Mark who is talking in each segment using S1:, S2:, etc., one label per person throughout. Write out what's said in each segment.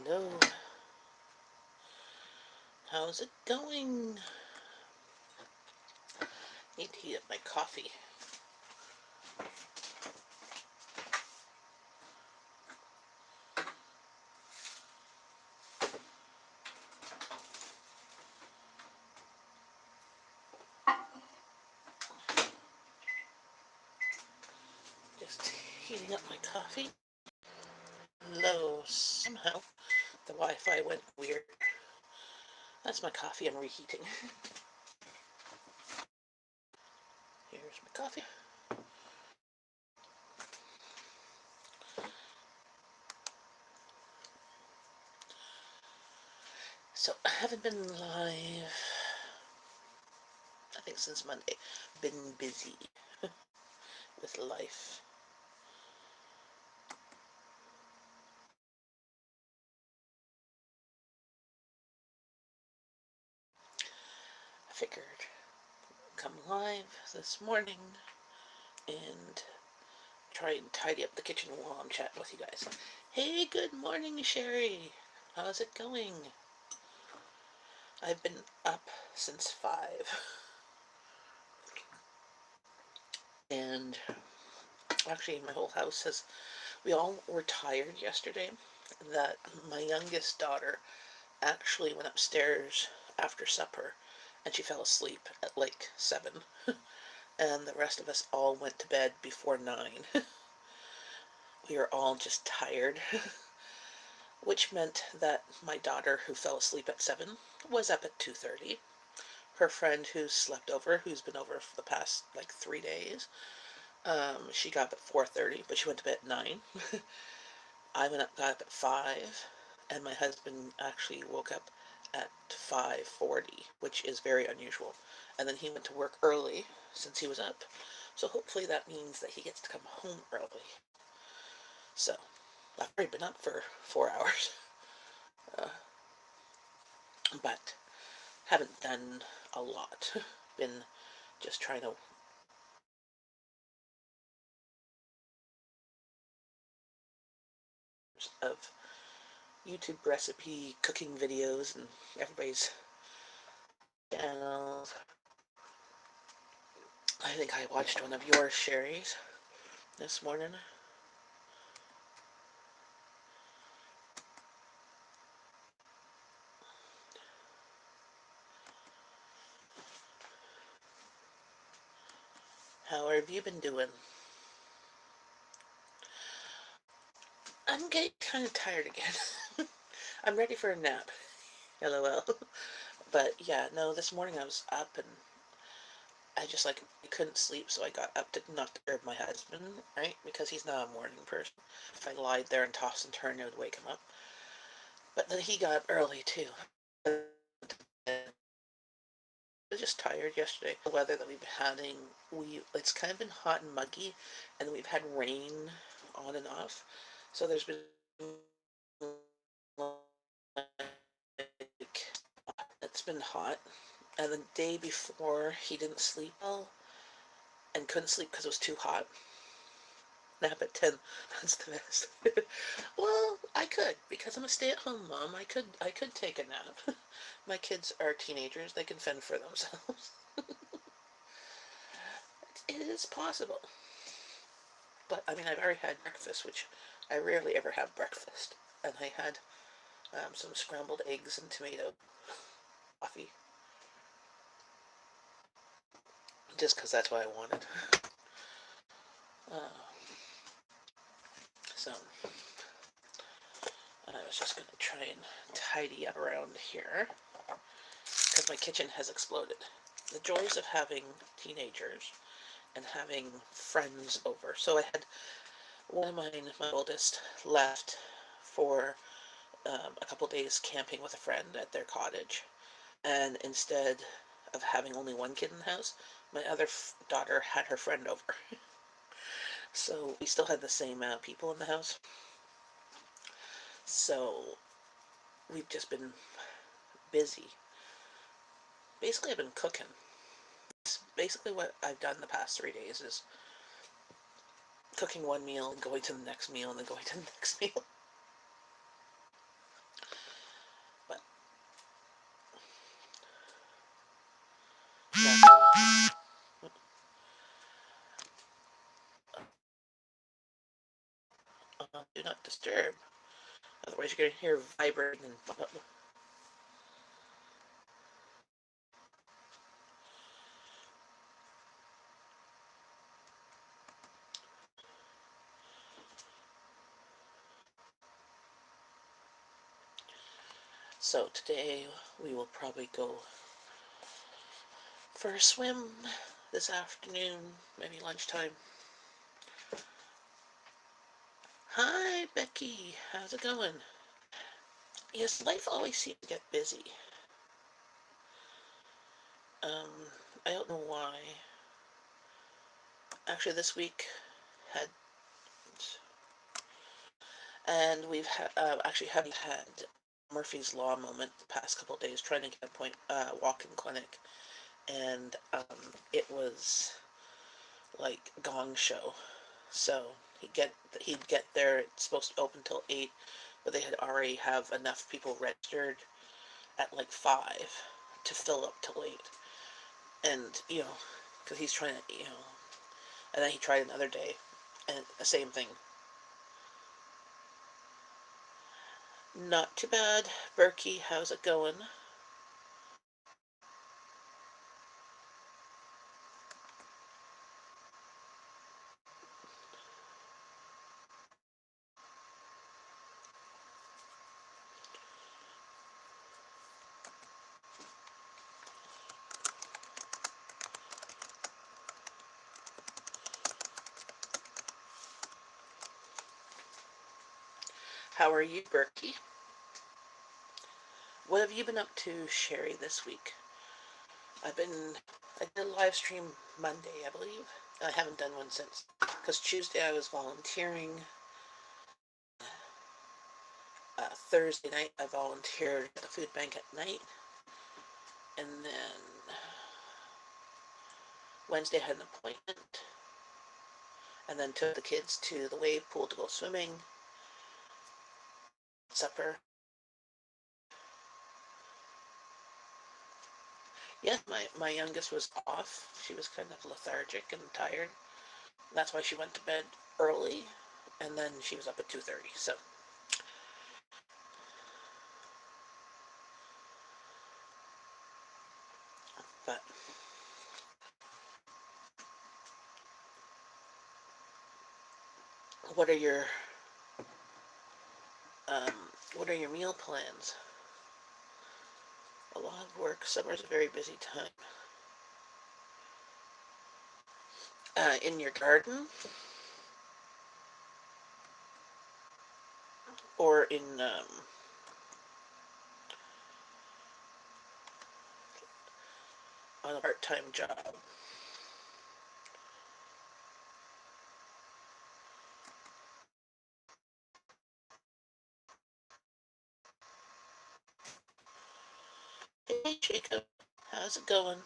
S1: Hello. How's it going? Need to heat up my coffee. Just heating up my coffee. Hello. Somehow the Wi-Fi went weird. That's my coffee I'm reheating. Here's my coffee. So I haven't been live, I think, since Monday. Been busy with life. I figured come live this morning and try and tidy up the kitchen while I'm chatting with you guys. Hey, good morning, Sherry. How's it going? I've been up since 5. And actually, my whole house has. We all were tired yesterday. That my youngest daughter actually went upstairs after supper and she fell asleep at like 7. And the rest of us all went to bed before 9. We were all just tired, which meant that my daughter, who fell asleep at 7, was up at 2:30. Her friend who slept over, who's been over for the past like 3 days, she got up at 4:30, but she went to bed at 9. got up at 5, and my husband actually woke up at 5:40, which is very unusual. And then he went to work early since he was up. So hopefully that means that he gets to come home early. So I've already been up for 4 hours, uh, but haven't done a lot. Been just trying to of YouTube recipe cooking videos and everybody's channels. I think I watched one of yours, Sherry's, this morning. How have you been doing? I'm getting kind of tired again. I'm ready for a nap. LOL. But yeah, no, this morning I was up and I just like I couldn't sleep, so I got up to not disturb my husband, right? Because he's not a morning person. If I lied there and tossed and turned, it would wake him up. But then he got up early too. I was just tired yesterday. The weather that we've been having, it's kind of been hot and muggy, and we've had rain on and off. So there's been like it's been hot. And the day before, he didn't sleep well and couldn't sleep because it was too hot. Nap at 10. That's the best. Well, I could because I'm a stay-at-home mom. I could take a nap. My kids are teenagers. They can fend for themselves. It is possible. But I mean, I've already had breakfast, which I rarely ever have breakfast. And I had some scrambled eggs and tomato coffee just because that's what I wanted. Uh, so I was just going to try and tidy up around here because my kitchen has exploded. The joys of having teenagers and having friends over. So I had one of mine, my oldest, left for a couple days camping with a friend at their cottage. And instead of having only one kid in the house, my other daughter had her friend over. So we still had the same amount of people in the house. So we've just been busy. Basically, I've been cooking. Basically, what I've done the past 3 days is cooking one meal and going to the next meal and then going to the next meal. Do not disturb. Otherwise, you're going to hear vibrating and. So today we will probably go for a swim this afternoon, maybe lunchtime. Hi, Becky. How's it going? Yes, life always seems to get busy. Um, I don't know why. Actually, this week had, and we've actually haven't had Murphy's Law moment the past couple of days, trying to get a walk-in clinic, and it was like gong show. So he'd get there. It's supposed to open till 8, but they had already have enough people registered at like 5 to fill up till 8. And because he's trying to, and then he tried another day, and the same thing. Not too bad. Berkey, how's it going? How are you, Berkey? What have you been up to, Sherry, this week? I did a live stream Monday, I believe. I haven't done one since, because Tuesday I was volunteering. Thursday night I volunteered at the food bank at night, and then Wednesday I had an appointment, and then took the kids to the wave pool to go swimming, supper. Yeah, my youngest was off. She was kind of lethargic and tired. That's why she went to bed early, and then she was up at 2:30. So, but what are your um, what are your meal plans? A lot of work. Summer's a very busy time. In your garden or in on a part-time job? Hey, Jacob, how's it going?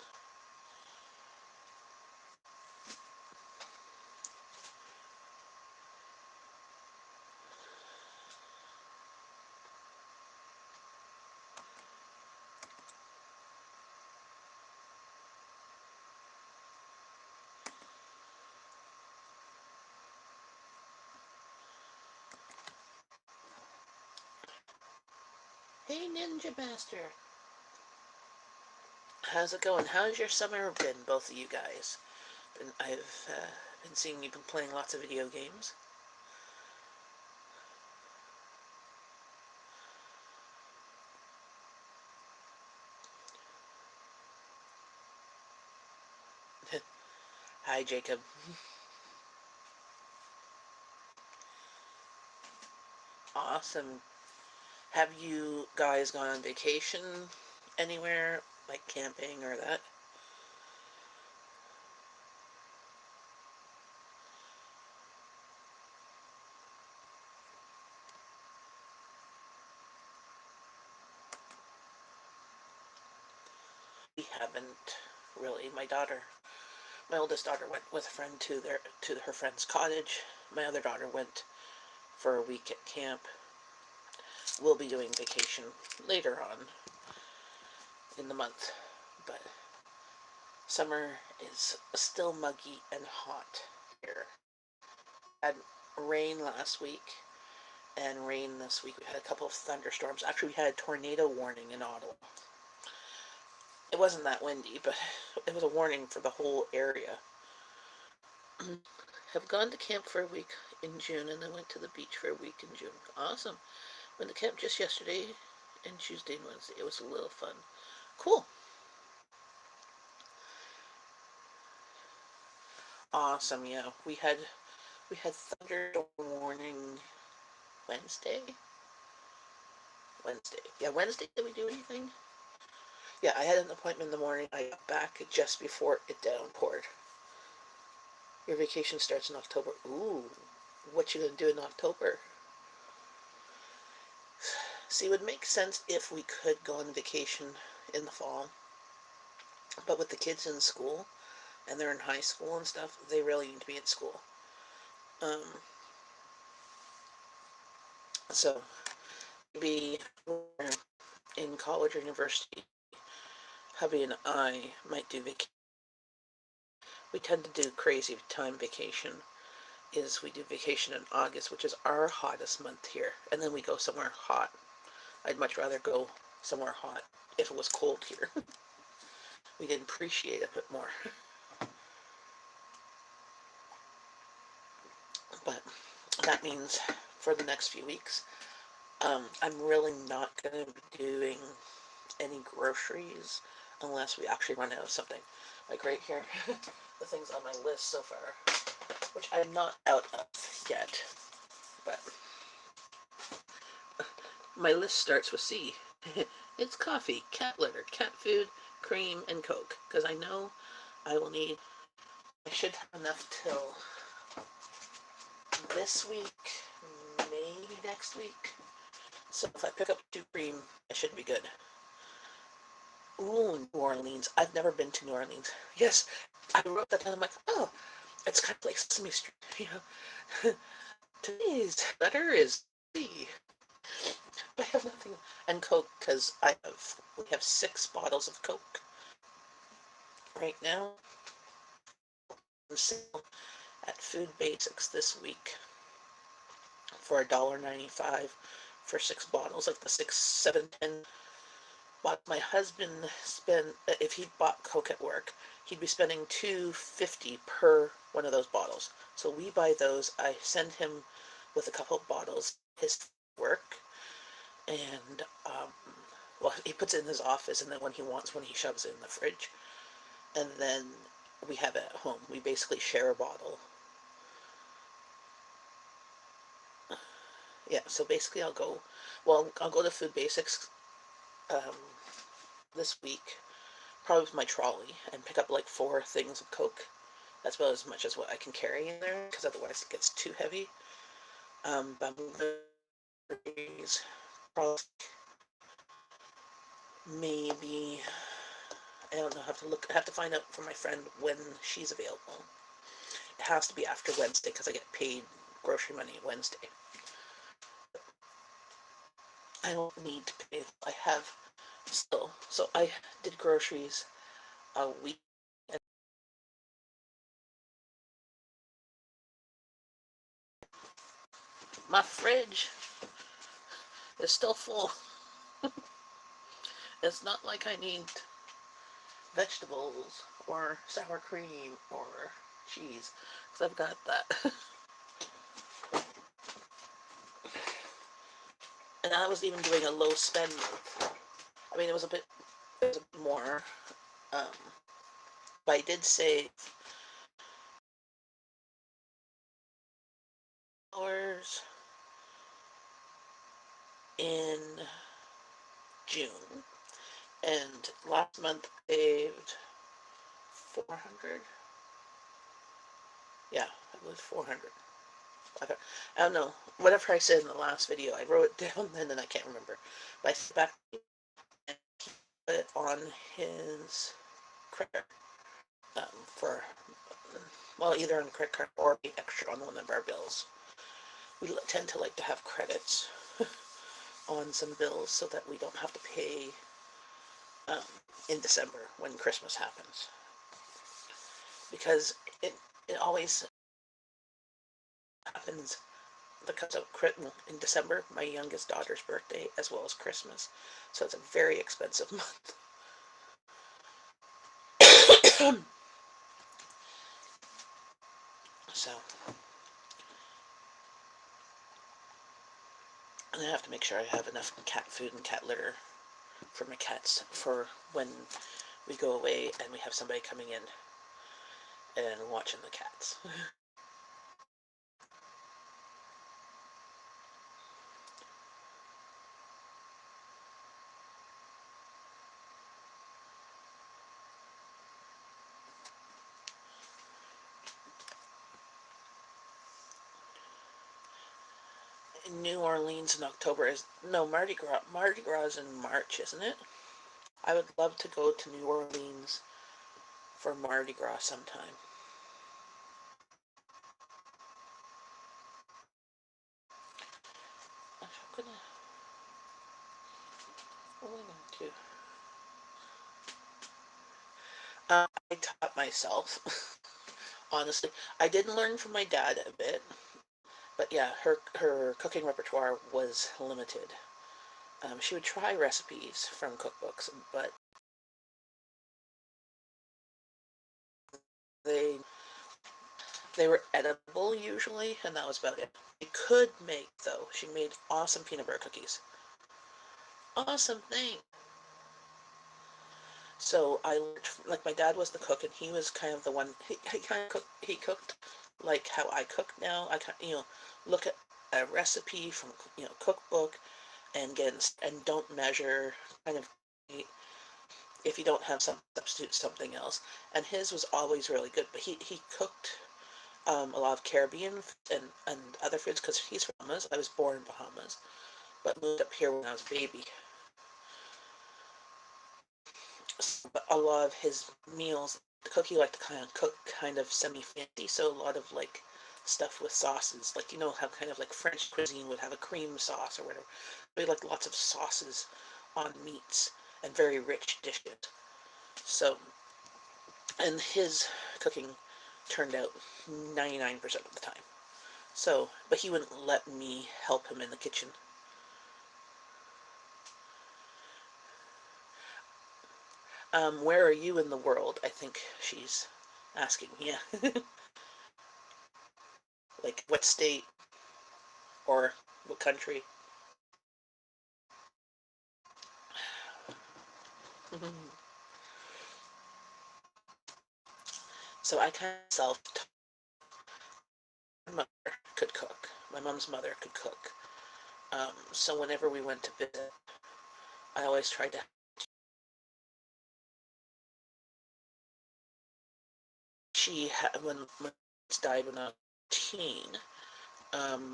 S1: Hey, Ninja Master. How's it going? How's your summer been, both of you guys? I've been seeing you've been playing lots of video games. Hi, Jacob. Awesome. Have you guys gone on vacation anywhere, like camping or that? We haven't really. My oldest daughter went with a friend to her friend's cottage. My other daughter went for a week at camp. We'll be doing vacation later on in the month, but summer is still muggy and hot here. Had rain last week, and rain this week. We had a couple of thunderstorms. Actually, we had a tornado warning in Ottawa. It wasn't that windy, but it was a warning for the whole area. Have gone to camp for a week in June, and then went to the beach for a week in June. Awesome. Went to camp just yesterday and Tuesday and Wednesday. It was a little fun. Cool. Awesome. Yeah, we had thunderstorm warning Wednesday. Wednesday. Yeah, Wednesday. Did we do anything? Yeah, I had an appointment in the morning. I got back just before it downpoured. Your vacation starts in October. Ooh, what you gonna do in October? See, it would make sense if we could go on vacation in the fall, but with the kids in school and they're in high school and stuff, they really need to be in school. Um, so maybe in college or university, hubby and I might do vacation. We tend to do crazy time vacation. Is we do vacation in August, which is our hottest month here, and then we go somewhere hot. I'd much rather go somewhere hot if it was cold here. We did appreciate it a bit more. But that means for the next few weeks, I'm really not going to be doing any groceries unless we actually run out of something. Like right here, the things on my list so far, which I'm not out of yet, but my list starts with C. It's coffee, cat litter, cat food, cream, and Coke, because I know I will need, I should have enough till this week, maybe next week. So if I pick up 2 cream, I should be good. Ooh, New Orleans. I've never been to New Orleans. Yes, I wrote that down. I'm like, oh, it's kind of like Sesame Street, you know. Today's letter is C. I have nothing. And Coke, because we have 6 bottles of Coke right now on sale at Food Basics this week for $1.95 for 6 bottles, like the 6, 7, 10. But my husband spent, if he bought Coke at work, he'd be spending $2.50 per one of those bottles. So we buy those. I send him with a couple of bottles his work, and well, he puts it in his office, and then when he wants one, he shoves it in the fridge, and then we have it at home. We basically share a bottle. Yeah, so basically I'll go to Food Basics um, this week, probably with my trolley, and pick up like 4 things of Coke. That's about as much as what I can carry in there, because otherwise it gets too heavy. Probably maybe, I don't know, I have to find out from my friend when she's available. It has to be after Wednesday, because I get paid grocery money Wednesday. I don't need to pay. I have still. So I did groceries a week. My fridge is still full. It's not like I need vegetables or sour cream or cheese, because I've got that. And I was even doing a low spend month. I mean, it was a bit more, um, but I did save dollars in June, and last month I saved 400. Yeah, it was 400. I don't know. Whatever I said in the last video, I wrote it down then and I can't remember. But I sat back and put it on his credit for, well, either on credit card or be extra on one of our bills. We tend to like to have credits on some bills so that we don't have to pay um, in December when Christmas happens. Because it always happens that comes out in December, my youngest daughter's birthday, as well as Christmas. So it's a very expensive month. So, and I have to make sure I have enough cat food and cat litter for my cats for when we go away and we have somebody coming in and watching the cats. New Orleans in October is no Mardi Gras. Mardi Gras is in March, isn't it? I would love to go to New Orleans for Mardi Gras sometime. I'm gonna. What am I gonna do? I taught myself. Honestly, I did learn from my dad a bit, but yeah, her cooking repertoire was limited. She would try recipes from cookbooks, but they they were edible usually, and that was about it. She could make though. She made awesome peanut butter cookies. Awesome thing. So I learned, like my dad was the cook, and he was kind of the one. He kind of cooked. He cooked like how I cook now. I kind look at a recipe from cookbook and get and don't measure. Kind of if you don't have some substitute something else. And his was always really good. But he cooked a lot of Caribbean and other foods because he's from Bahamas. I was born in Bahamas, but moved up here when I was a baby. But a lot of his meals, the cook he liked to kind of cook kind of semi-fancy, so a lot of like stuff with sauces, like how kind of like French cuisine would have a cream sauce or whatever. They like lots of sauces on meats and very rich dishes. So, and his cooking turned out 99% of the time. So, but he wouldn't let me help him in the kitchen. Where are you in the world? I think she's asking. Yeah. Like what state or what country? So I kind of self my mother could cook. My mom's mother could cook. So whenever we went to visit, I always tried to. She had when my parents died when I was 18.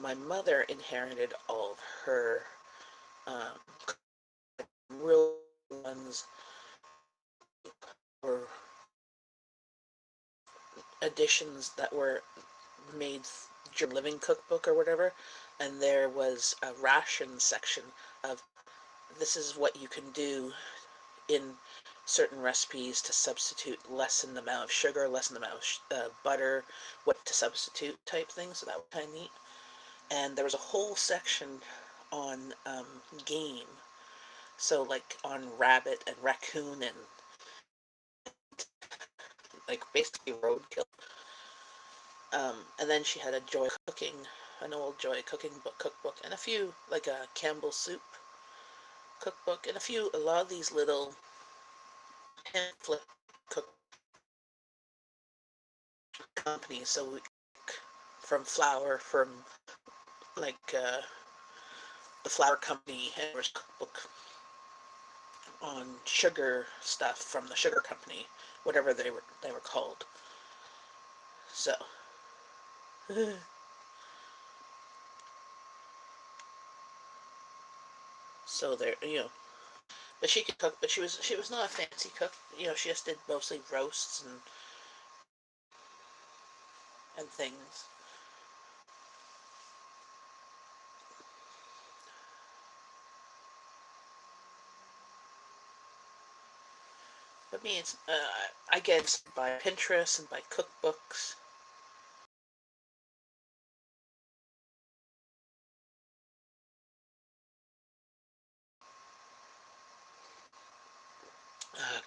S1: My mother inherited all of her um, real ones were additions that were made during living cookbook or whatever, and there was a ration section of this is what you can do in certain recipes to substitute lessen the amount of sugar, lessen the amount of butter, what to substitute type thing. So that was kind of neat. And there was a whole section on game. So like on rabbit and raccoon and like basically roadkill. And then she had a Joy Cooking, an old Joy Cooking book cookbook, and a few like a Campbell soup cookbook, and a lot of these little pamphlet cook companies. So we, from flour, from like the flour company, and there's cookbook on sugar stuff from the sugar company, whatever they were called. So so there but she could cook, but she was not a fancy cook. She just did mostly roasts and things. But me, it's I get by Pinterest and by cookbooks.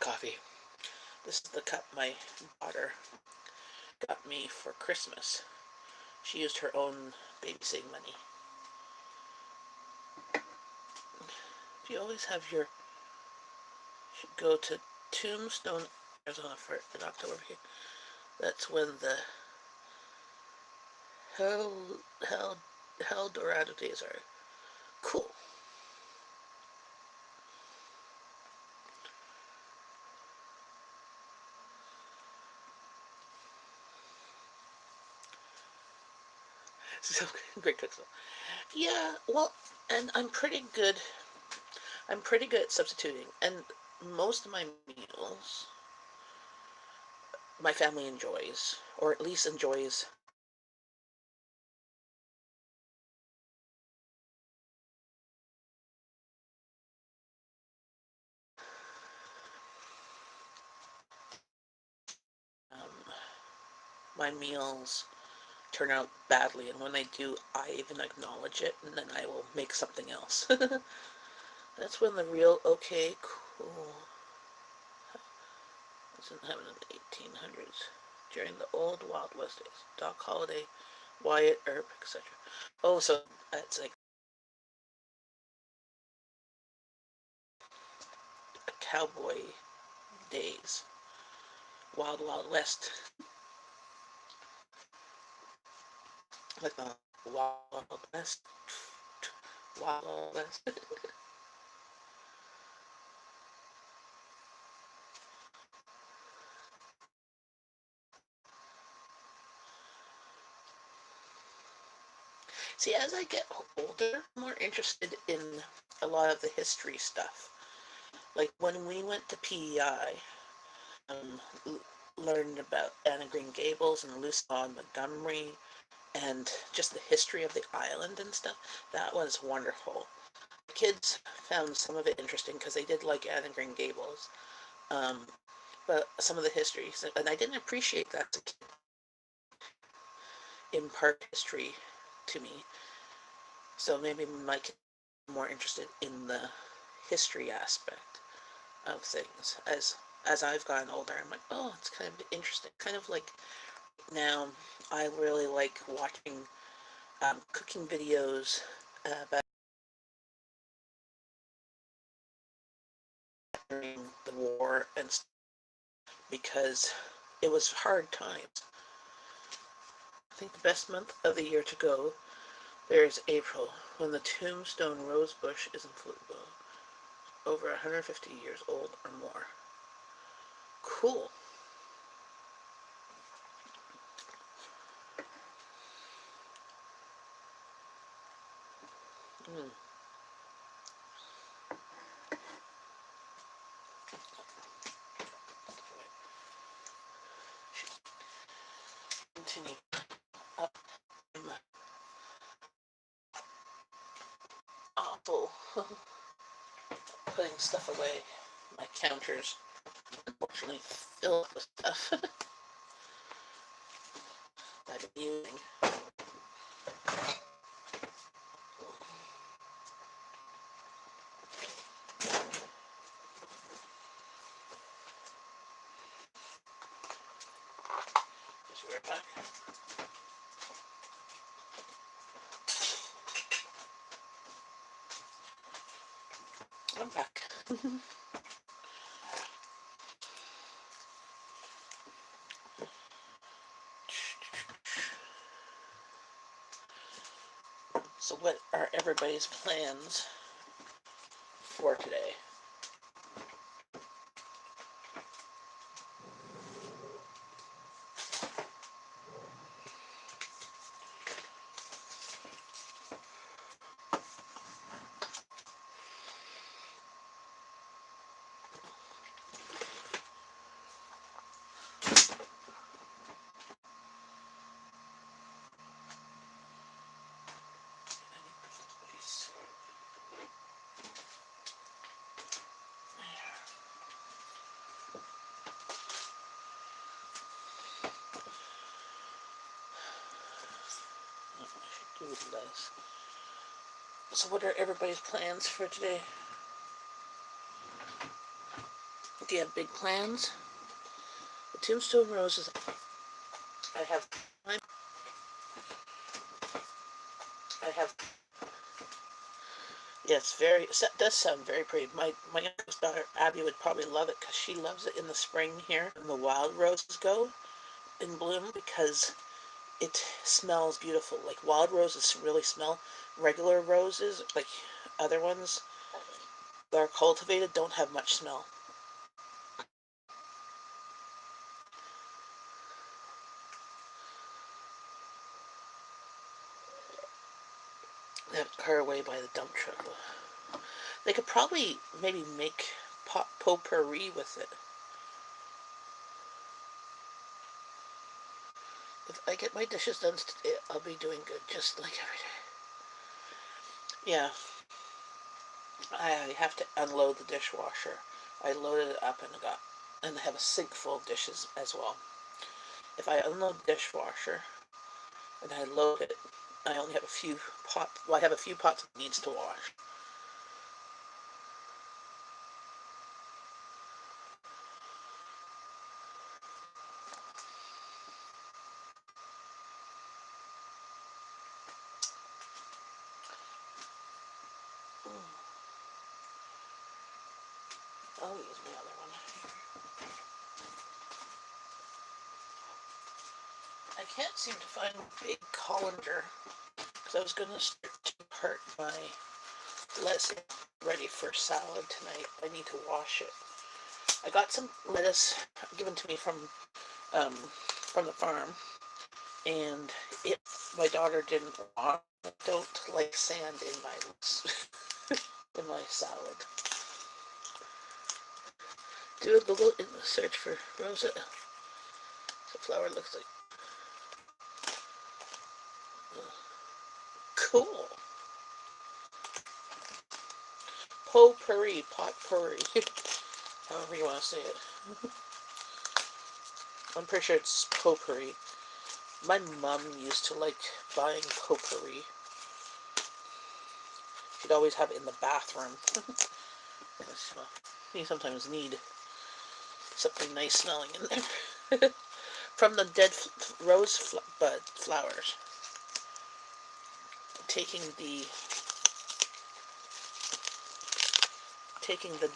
S1: coffee. This is the cup my daughter got me for Christmas. She used her own babysitting money. If you always have your, should go to Tombstone, Arizona for in October here. That's when the Hell, Hell, Hell Dorado days are. Cool. So great cooks. Yeah, well, and I'm pretty good at substituting, and most of my meals my family enjoys, or at least enjoys. Um, my meals turn out badly, and when they do, I even acknowledge it, and then I will make something else. That's when the real okay, cool. Wasn't happening in the 1800s during the old Wild West days. Doc Holliday, Wyatt Earp, etc. Oh, so that's like a cowboy days. Wild Wild West. Like the Wild West. Wild West. See, as I get older, I'm more interested in a lot of the history stuff. Like when we went to PEI, um, learned about Anna Green Gables and Lucy Montgomery and just the history of the island and stuff. That was wonderful. The kids found some of it interesting because they did like Anna Green Gables, um, but some of the history, and I didn't appreciate that as a kid, in part history to me. So maybe my kids are more interested in the history aspect of things as I've gotten older. I'm like, oh, it's kind of interesting. Kind of like now, I really like watching cooking videos about during the war and stuff because it was hard times. I think the best month of the year to go there is April, when the tombstone rosebush is in full bloom, over 150 years old or more. Cool. Mm. Continue up. I'm awful putting stuff away. My counters unfortunately filled with stuff I've been using. Just right back. I'm back. So what are everybody's plans for today? Do this. So what are everybody's plans for today? Do you have big plans? The tombstone roses. I have. I have. Yes, very. It does sound very pretty. My youngest daughter Abby would probably love it because she loves it in the spring here. And the wild roses go in bloom because it smells beautiful. Like wild roses really smell. Regular roses, like other ones that are cultivated, don't have much smell. They have to car away by the dump truck. They could probably maybe make potpourri with it. If I get my dishes done today, I'll be doing good, just like every day. Yeah, I have to unload the dishwasher. I loaded it up and I have a sink full of dishes as well. If I unload the dishwasher and I load it, I only have a few pots. Well, I have a few pots that needs to wash. I'll use my other one. I can't seem to find a big colander because I was going to start to part my lettuce ready for salad tonight. I need to wash it. I got some lettuce given to me from the farm, and it my daughter didn't want. I don't like sand in my in my salad. Do a Google in the search for Rosa. The flower looks like cool. Potpourri, however you want to say it. I'm pretty sure it's potpourri. My mom used to like buying potpourri. She'd always have it in the bathroom. Well, you sometimes need something nice smelling in there. From the dead rose bud flowers. Taking the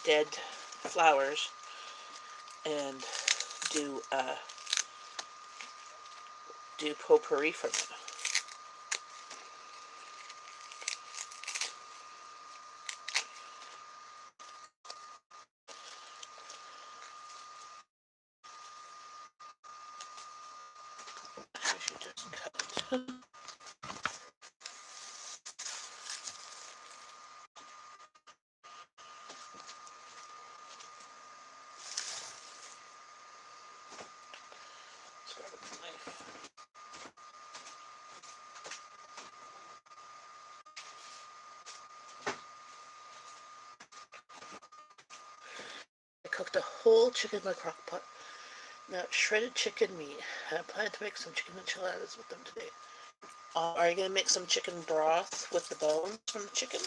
S1: dead flowers and do potpourri from it. I should just cut. Let's grab a knife. I cooked a whole chicken in my crock pot. Now it's shredded chicken meat. I plan to make some chicken enchiladas with them today. Are you going to make some chicken broth with the bones from the chicken?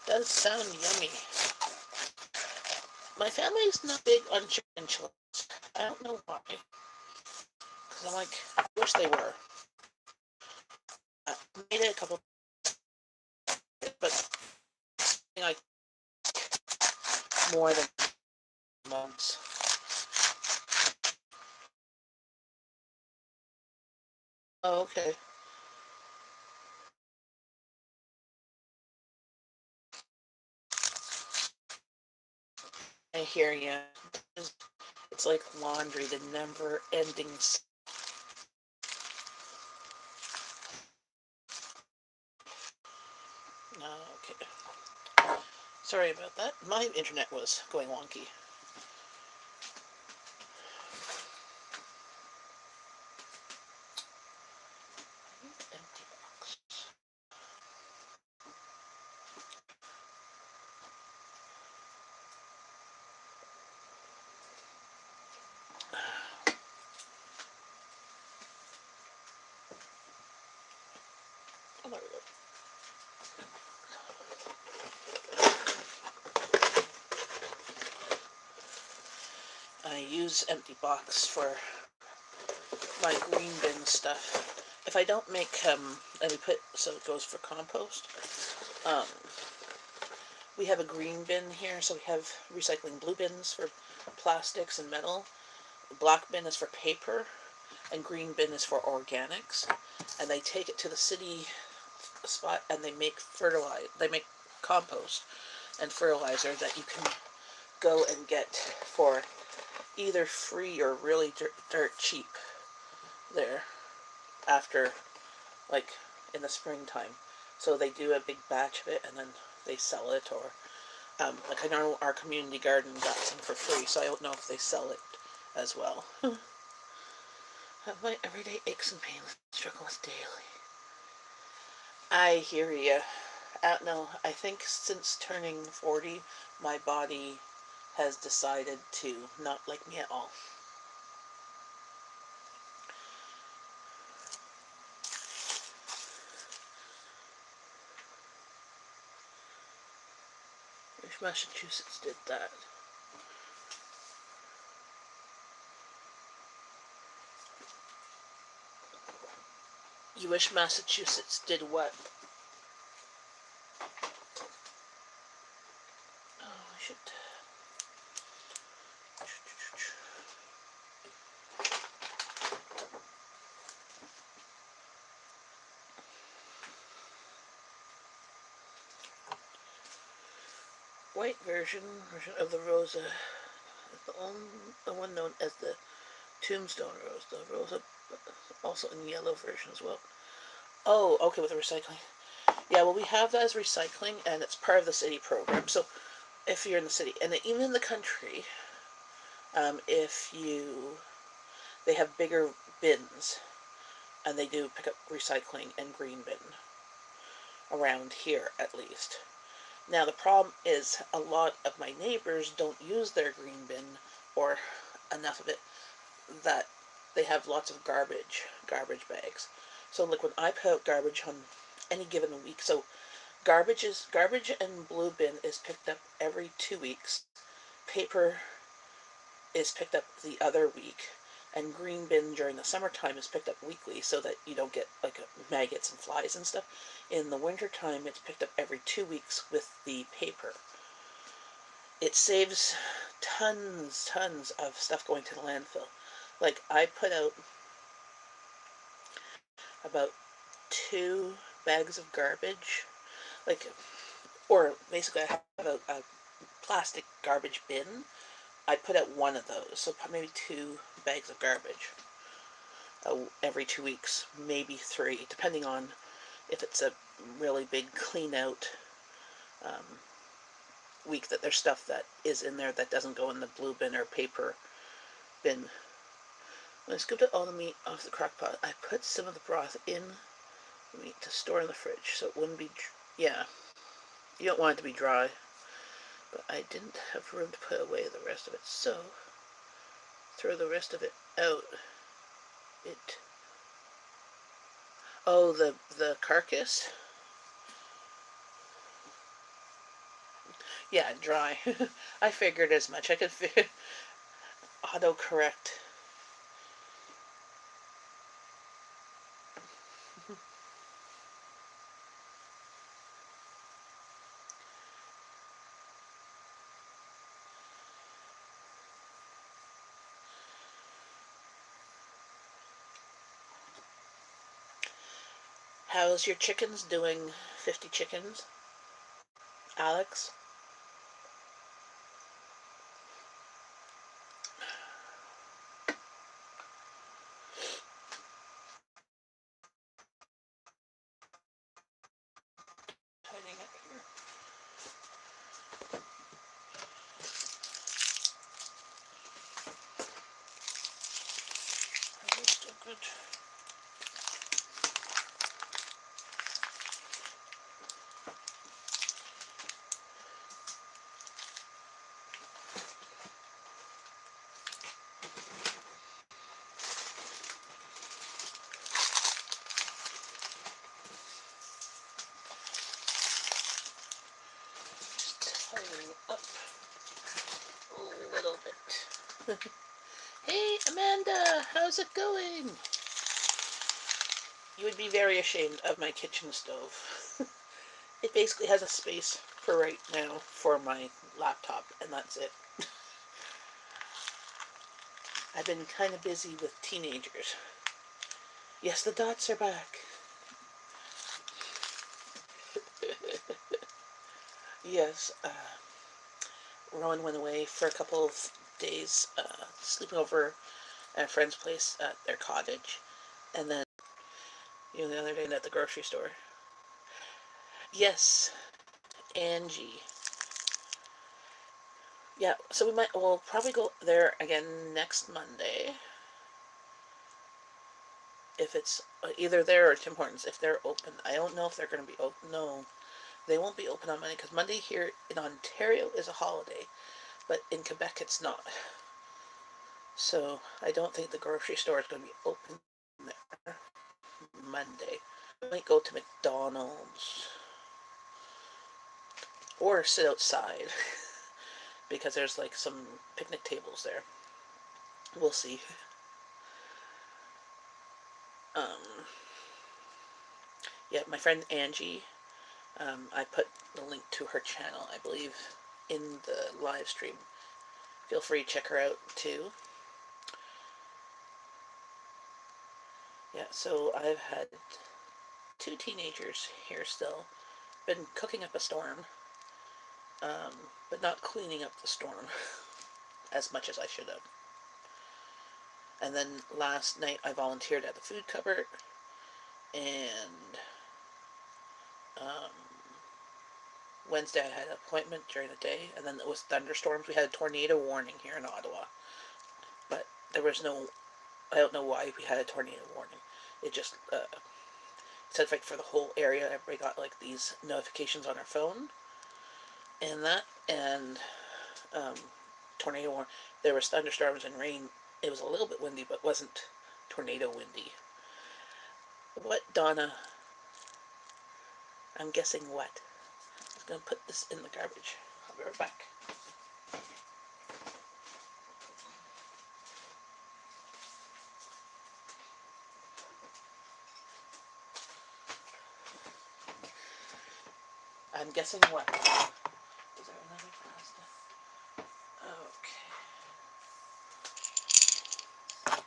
S1: Does sound yummy. My family's not big on chicken enchiladas. I don't know why. Because I'm like, I wish they were. I made it a couple, but like more than months. Oh, okay. I hear you. It's like laundry, the never ending. Okay. Sorry about that. My internet was going wonky. Empty box. Oh, there we go. I use empty box for my green bin stuff. If I don't make, and we put, so it goes for compost, um, we have a green bin here, so we have recycling blue bins for plastics and metal. Black bin is for paper, and green bin is for organics. And they take it to the city spot and they make compost and fertilizer that you can go and get for either free or really dirt cheap there after, like, in the springtime. So they do a big batch of it and then they sell it, or like I know our community garden got some for free, so I don't know if they sell it as well. My everyday aches and pains struggle with daily. I hear ya. No, I think since turning 40, my body has decided to not like me at all. Wish Massachusetts did that. You wish Massachusetts did what? Oh, I should. White version of the Rosa, the one known as the Tombstone Rose. The Rosa, also in yellow version as well. Oh, okay, with the recycling. Yeah, well, we have that as recycling, and it's part of the city program. So, if you're in the city, and even in the country, if they have bigger bins, and they do pick up recycling and green bin around here, at least. Now, the problem is a lot of my neighbors don't use their green bin, or enough of it, that they have lots of garbage bags. So, like, when I put out garbage on any given week, so garbage and blue bin is picked up every 2 weeks. Paper is picked up the other week, and green bin during the summertime is picked up weekly so that you don't get like maggots and flies and stuff. In the wintertime, it's picked up every 2 weeks with the paper. It saves tons of stuff going to the landfill. Like, I put out about 2 bags of garbage, like, or basically I have a plastic garbage bin. I put out one of those, so maybe 2 bags of garbage every 2 weeks, maybe 3, depending on if it's a really big clean out week, that there's stuff that is in there that doesn't go in the blue bin or paper bin. When I scooped out all the meat off the crock pot, I put some of the broth in the meat to store in the fridge so it wouldn't be, yeah, you don't want it to be dry, but I didn't have room to put away the rest of it, so throw the rest of it out. Oh, the carcass? Yeah, dry. I figured as much. I could autocorrect. How's your chickens doing? 50 chickens, Alex? Tidying up here. Are they still good? Hey, Amanda, how's it going? You would be very ashamed of my kitchen stove. It basically has a space for right now for my laptop, and that's it. I've been kind of busy with teenagers. Yes, the dots are back. Yes, Rowan went away for a couple of days, sleeping over at a friend's place at their cottage, and then the other day at the grocery store. Yes, Angie. Yeah, so we'll probably go there again next Monday if it's either there or Tim Hortons if they're open. I don't know if they're going to be open. No, they won't be open on Monday because Monday here in Ontario is a holiday, but in Quebec it's not. So I don't think the grocery store is going to be open there Monday. We might go to McDonald's or sit outside because there's like some picnic tables there. We'll see. Um, yeah, my friend Angie, I put the link to her channel, I believe, in the live stream. Feel free to check her out too. Yeah, so I've had two teenagers here still. Been cooking up a storm, but not cleaning up the storm as much as I should have. And then last night I volunteered at the food cupboard, and um, Wednesday I had an appointment during the day, and then it was thunderstorms. We had a tornado warning here in Ottawa, but there was no, I don't know why we had a tornado warning. It just said like for the whole area, everybody got like these notifications on their phone, and that, and um, tornado warning. There was thunderstorms and rain. It was a little bit windy, but wasn't tornado windy. What, Donna? I'm guessing what? I'm gonna put this in the garbage. I'll be right back. I'm guessing what? Is there another pasta? Okay.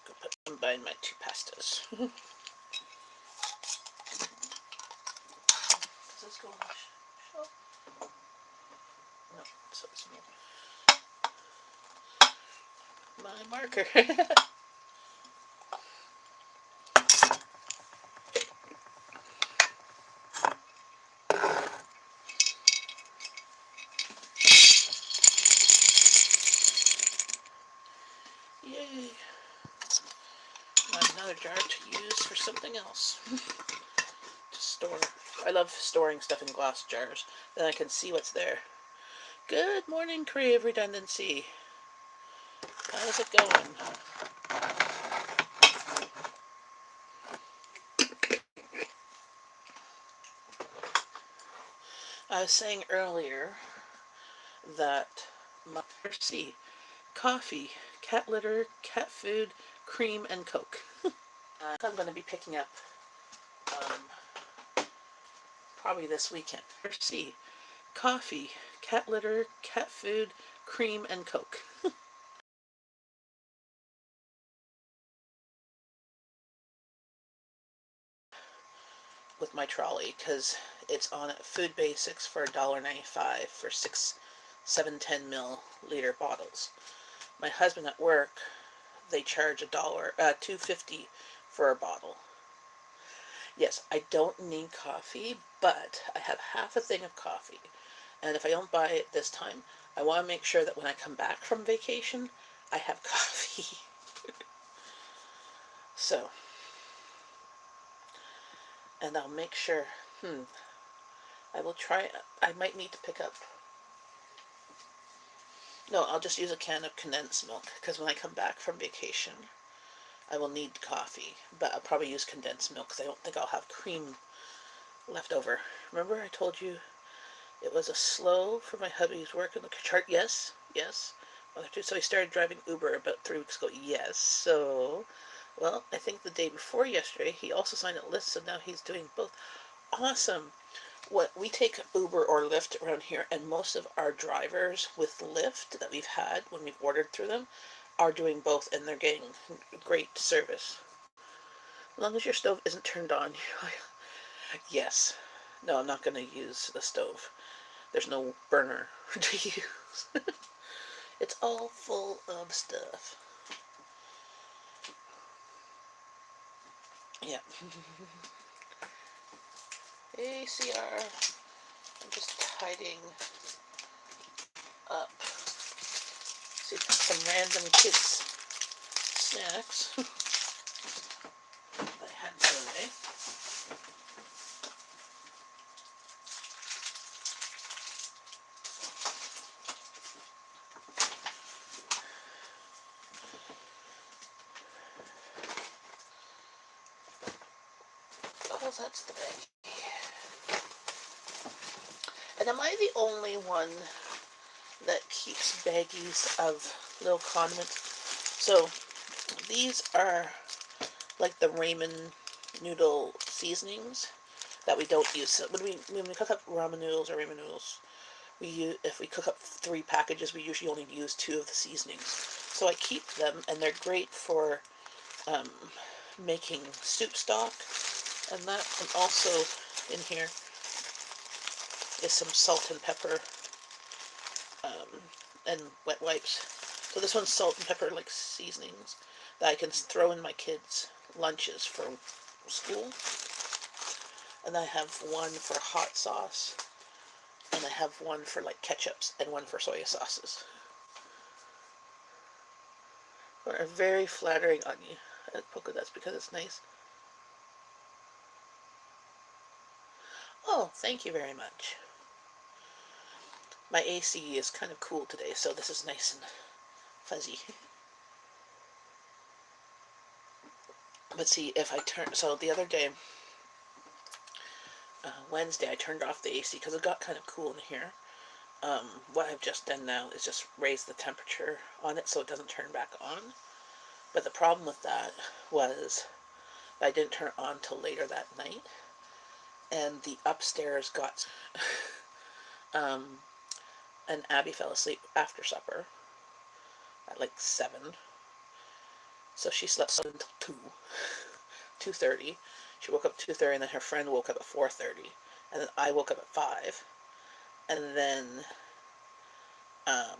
S1: Go put combine my two pastas. Does this go on the shelf? No, so it's my marker. Yay! Another jar to use for something else. To store. I love storing stuff in glass jars. Then I can see what's there. Good morning, Crave Redundancy. How's it going? I was saying earlier that my C, coffee, cat litter, cat food, cream, and Coke. I'm going to be picking up probably this weekend. C, coffee, cat litter, cat food, cream, and Coke. With my trolley because it's on at Food Basics for $1.95 for 7 10 milliliter bottles. My husband at work, they charge $2.50 for a bottle. Yes, I don't need coffee, but I have half a thing of coffee, and if I don't buy it this time, I want to make sure that when I come back from vacation, I have coffee. So, and I'll make sure. I will try. I might need to pick up. No, I'll just use a can of condensed milk because when I come back from vacation, I will need coffee, but I'll probably use condensed milk because I don't think I'll have cream left over. Remember I told you it was a slow for my hubby's work in the chart? Yes, yes. So he started driving Uber about 3 weeks ago. Yes. So, well, I think the day before yesterday, he also signed a list, so now he's doing both. Awesome. What we take Uber or Lyft around here, and most of our drivers with Lyft that we've had when we've ordered through them are doing both, and they're getting great service. As long as your stove isn't turned on. Yes. No, I'm not going to use the stove. There's no burner to use. It's all full of stuff. Yeah. ACR. I'm just tidying up. See, some random kids' snacks that I had today. Oh, that's the bag. And am I the only one that keeps baggies of little condiments? So these are like the ramen noodle seasonings that we don't use. So when we cook up ramen noodles or ramen noodles, if we cook up 3 packages, we usually only use 2 of the seasonings. So I keep them, and they're great for um, making soup stock and that. And also in here is some salt and pepper and wet wipes. So this one's salt and pepper like seasonings that I can throw in my kids' lunches for school. And I have one for hot sauce, and I have one for like ketchups and one for soy sauces. Are very flattering on you. Polka dots because it's nice. Oh, thank you very much. My AC is kind of cool today, so this is nice and fuzzy. But see, if I turn, so the other day, Wednesday, I turned off the AC because it got kind of cool in here. What I've just done now is just raise the temperature on it so it doesn't turn back on. But the problem with that was I didn't turn it on till later that night, and the upstairs got um, and Abby fell asleep after supper at like 7. So she slept until 2:30. She woke up 2:30, and then her friend woke up at 4:30, and then I woke up at 5, and then um,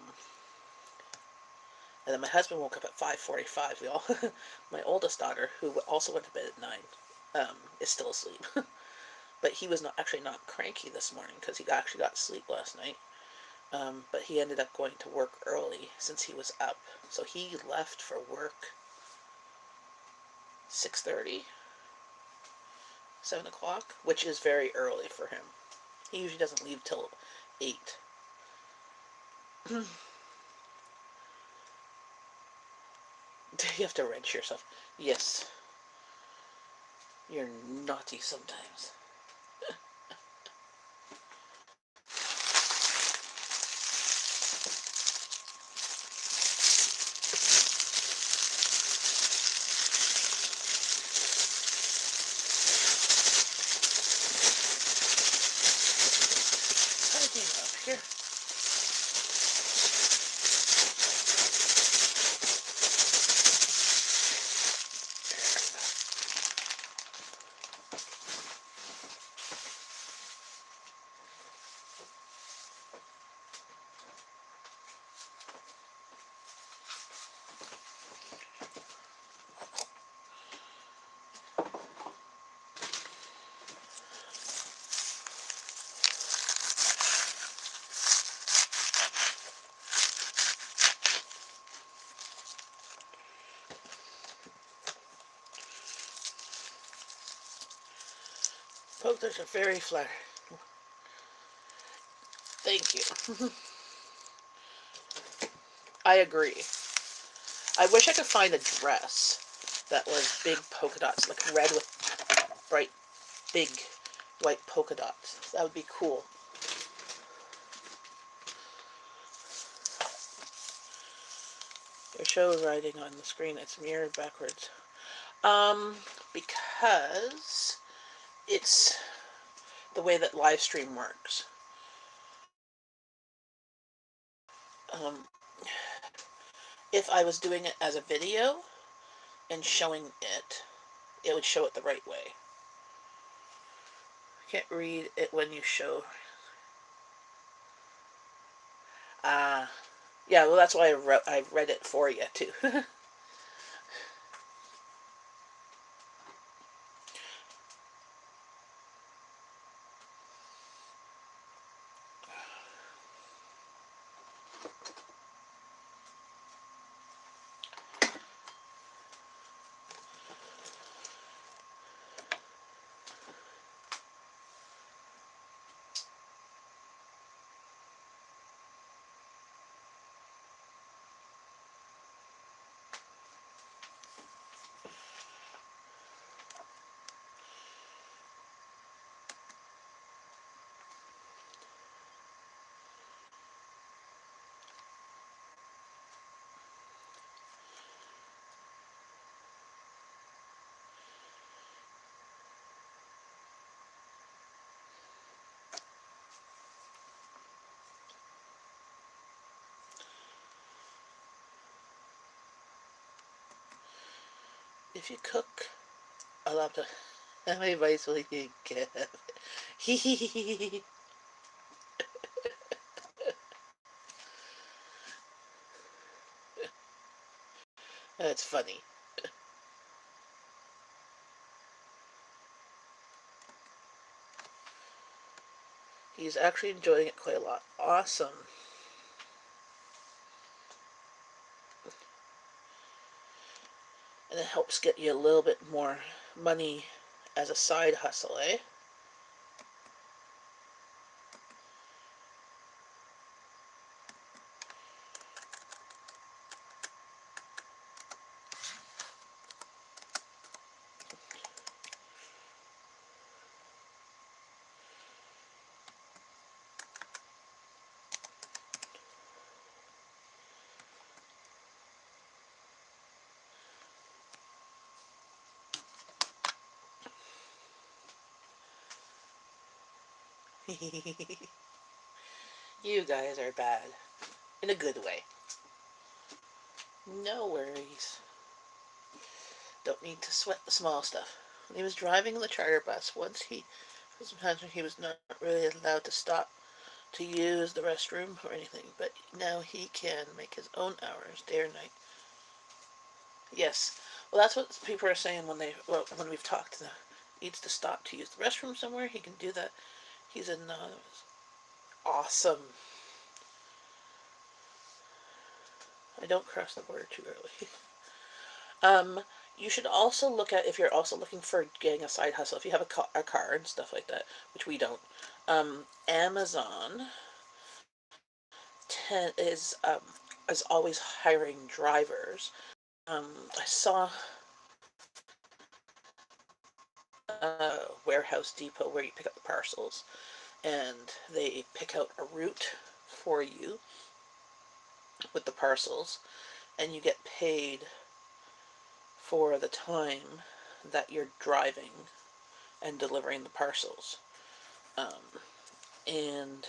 S1: my husband woke up at 5:45. We all, my oldest daughter, who also went to bed at 9, is still asleep. But he was not cranky this morning because he actually got sleep last night. But he ended up going to work early since he was up. So he left for work 6:30, 7 o'clock, which is very early for him. He usually doesn't leave till 8. You have to wrench yourself. Yes, you're naughty sometimes. Tidying up here. Pokers are very flat. Thank you. I agree. I wish I could find a dress that was big polka dots, like red with bright, big white polka dots. That would be cool. Your show writing on the screen, it's mirrored backwards. Um, because it's the way that live stream works. Um, if I was doing it as a video and showing it, it would show it the right way. Can't read it when you show. Yeah, well, that's why I read it for you, too. If you cook, I'll have to. How many bites will you get? That's funny. He's actually enjoying it quite a lot. Awesome. And it helps get you a little bit more money as a side hustle, eh? You guys are bad. In a good way. No worries. Don't need to sweat the small stuff. When he was driving the charter bus, once he was not really allowed to stop to use the restroom or anything, but now he can make his own hours, day or night. Yes. Well, that's what people are saying when we've talked to them. Needs to stop to use the restroom somewhere. He can do that. He's anonymous. Awesome. I don't cross the border too early. Um, you should also look at if you're also looking for getting a side hustle. If you have a car and stuff like that, which we don't. Amazon ten, is always hiring drivers. I saw a warehouse depot where you pick up the parcels, and they pick out a route for you with the parcels, and you get paid for the time that you're driving and delivering the parcels. Um, and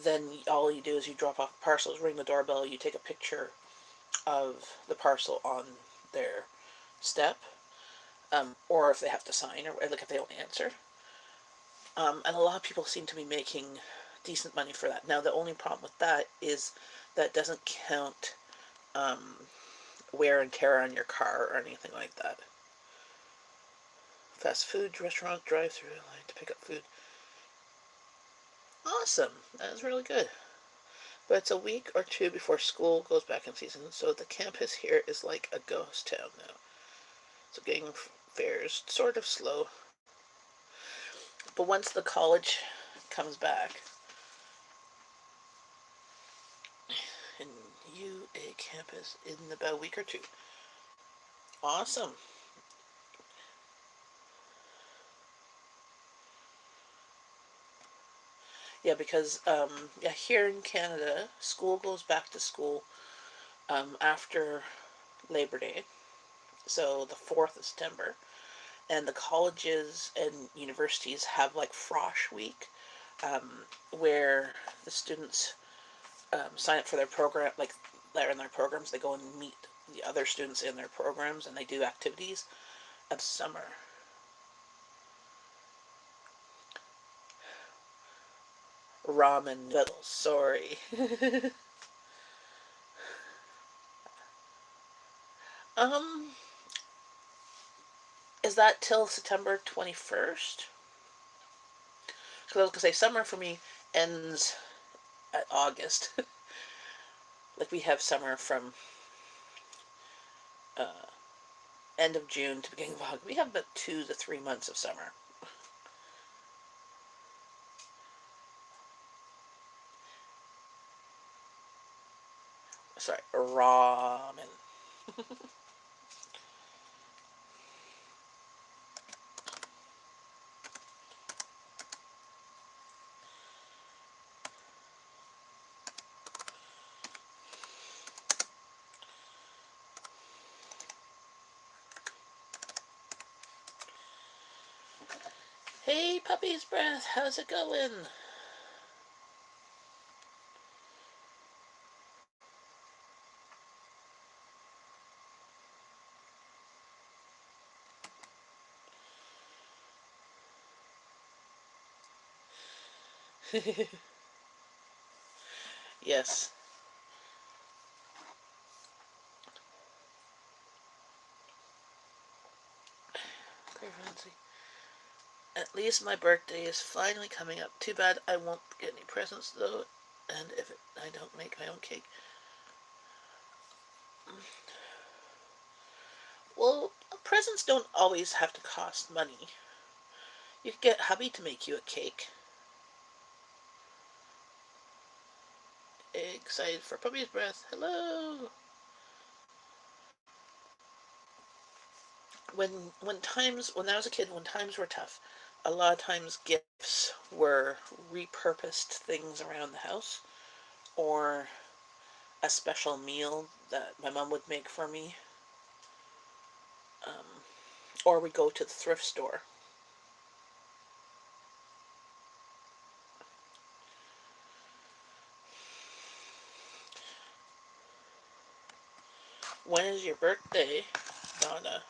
S1: then all you do is you drop off parcels, ring the doorbell, you take a picture of the parcel on their step, or if they have to sign, or like if they don't answer. And a lot of people seem to be making decent money for that. Now, the only problem with that is that doesn't count wear and tear on your car or anything like that. Fast food restaurant drive-through line to pick up food. Awesome. That is really good. But it's a week or two before school goes back in season, so the campus here is like a ghost town now. So getting fares sort of slow. But once the college comes back, in UA campus in about a week or two. Awesome. Yeah, because yeah, here in Canada, school goes back to school after Labor Day, so the 4th of September, and the colleges and universities have like Frosh Week, where the students sign up for their program, like they're in their programs, they go and meet the other students in their programs and they do activities of summer. Ramen noodles, sorry. um, is that till September 21st? Because I was going to say, summer for me ends at August. Like we have summer from uh, end of June to beginning of August. We have about 2 to 3 months of summer. Sorry, ramen. Hey, puppy's breath, how's it going? Yes. At least my birthday is finally coming up. Too bad I won't get any presents though, and if I don't make my own cake. Well, presents don't always have to cost money. You could get hubby to make you a cake. Excited for puppy's breath. Hello. When I was a kid, when times were tough, a lot of times gifts were repurposed things around the house, or a special meal that my mom would make for me, um, or we go to the thrift store. When is your birthday, Donna?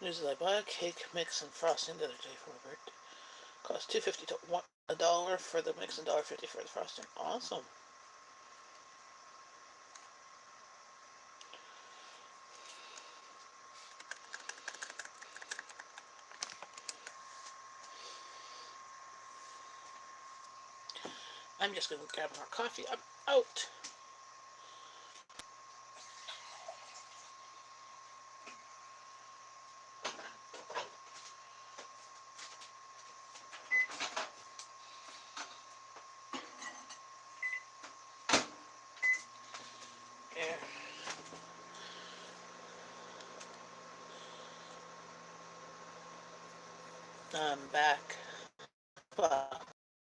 S1: News is I bought a cake mix and frosting the other day for my birthday. Cost $2.50 to $1 for the mix and $1.50 for the frosting. Awesome. I'm just gonna grab more coffee. I'm out. Yeah. I'm back.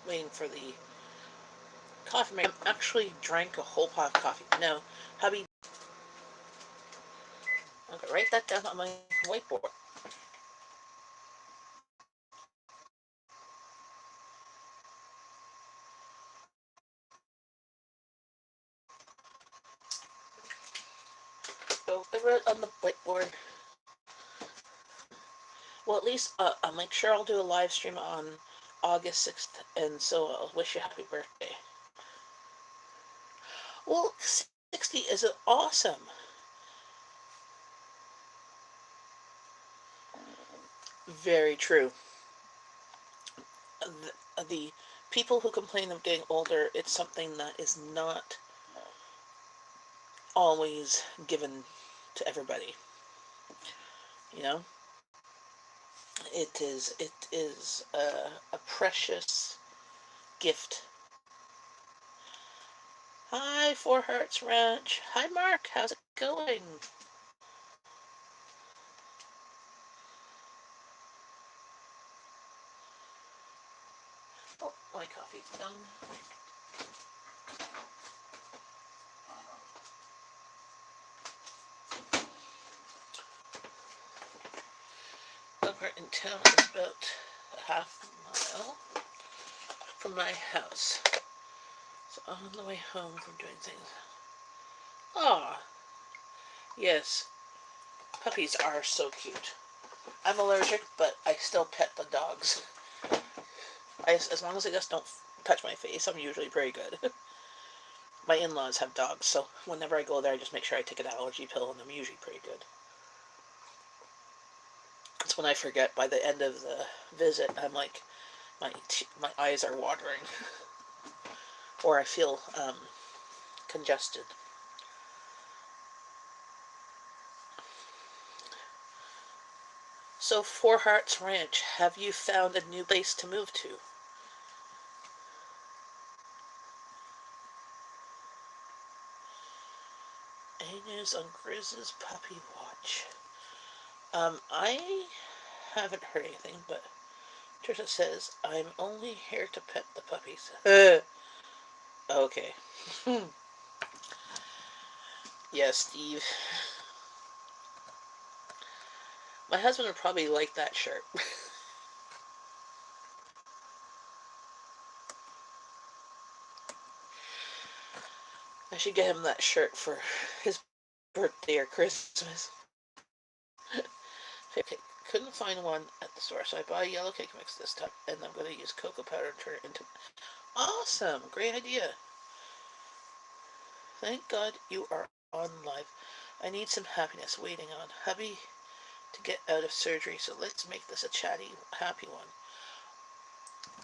S1: Waiting for the coffee maker. I actually drank a whole pot of coffee. No, hubby. Okay, write that down on my whiteboard. So I wrote on the whiteboard. Well, at least I'll make sure I'll do a live stream on August 6th, and so I'll wish you a happy birthday. Well, 60 is awesome. Very true. The people who complain of getting older, it's something that is not always given to everybody. You know, it is a precious gift. Hi, Four Hearts Ranch. Hi, Mark. How's it going? Oh, my coffee's done. Over in town is about a half mile from my house. So on the way home from doing things. Ah, yes, puppies are so cute. I'm allergic, but I still pet the dogs. As long as they just don't touch my face, I'm usually pretty good. My in-laws have dogs, so whenever I go there, I just make sure I take an allergy pill, and I'm usually pretty good. It's when I forget by the end of the visit, I'm like, my eyes are watering, or I feel congested. So, Four Hearts Ranch, have you found a new place to move to? Any news on Grizz's puppy watch? I haven't heard anything, but Trisha says, I'm only here to pet the puppies. Okay. Yes, Steve. My husband would probably like that shirt. I should get him that shirt for his birthday or Christmas. Okay, couldn't find one at the store, so I bought a yellow cake mix this time, and I'm going to use cocoa powder and turn it into... Awesome! Great idea! Thank God you are on live. I need some happiness waiting on hubby to get out of surgery, so let's make this a chatty, happy one.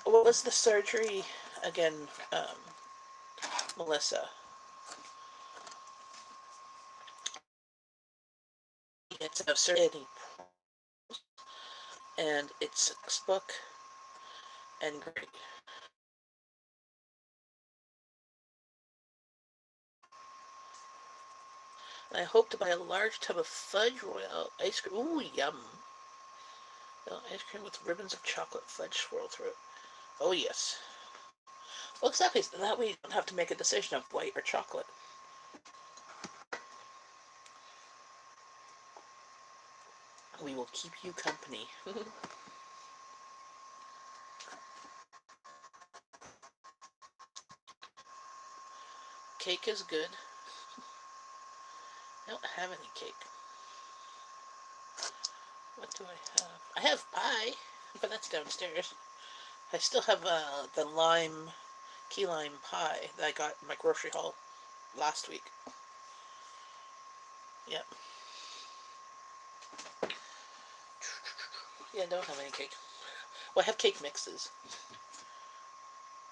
S1: What was the surgery again, Melissa? It's a surgery, and it's a textbook and great. And I hope to buy a large tub of fudge royale ice cream. Ooh, yum! Ice cream with ribbons of chocolate fudge swirled through it. Oh yes. Well, exactly. So that way you don't have to make a decision of white or chocolate. We will keep you company. Cake is good. I don't have any cake. What do I have? I have pie, but that's downstairs. I still have the key lime pie that I got in my grocery haul last week. Yep. Yeah, I don't have any cake. Well, I have cake mixes,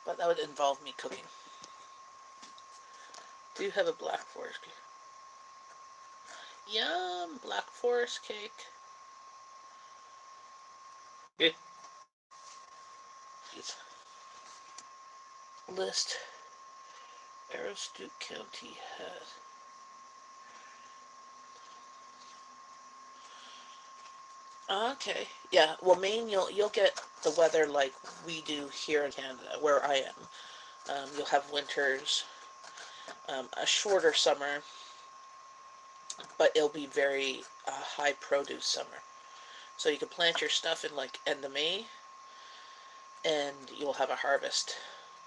S1: but that would involve me cooking. Do you have a Black Forest cake? Yum! Black Forest cake. Good. List Aroostook County has. Okay. Yeah. Well, Maine, you'll get the weather like we do here in Canada, where I am. You'll have winters, a shorter summer, but it'll be very high produce summer. So you can plant your stuff in like end of May, and you'll have a harvest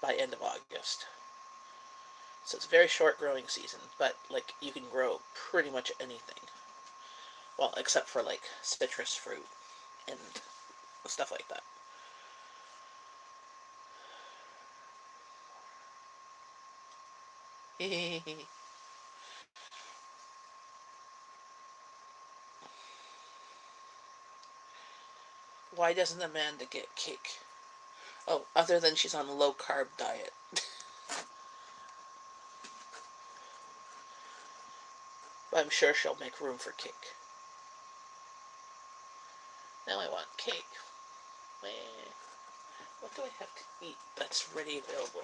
S1: by end of August. So it's a very short growing season, but like you can grow pretty much anything. Well, except for like citrus fruit and stuff like that. Why doesn't Amanda get cake? Oh, other than she's on a low carb diet. But I'm sure she'll make room for cake. Now I want cake. What do I have to eat that's ready available?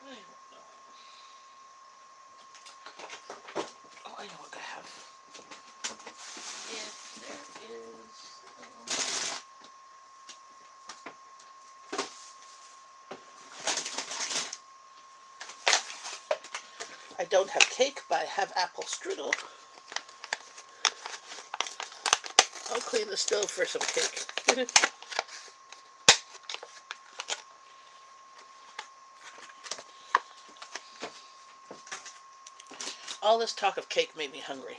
S1: I don't know. Oh, I know what I have. If there is... I don't have cake, but I have apple strudel. I'll clean the stove for some cake. All this talk of cake made me hungry.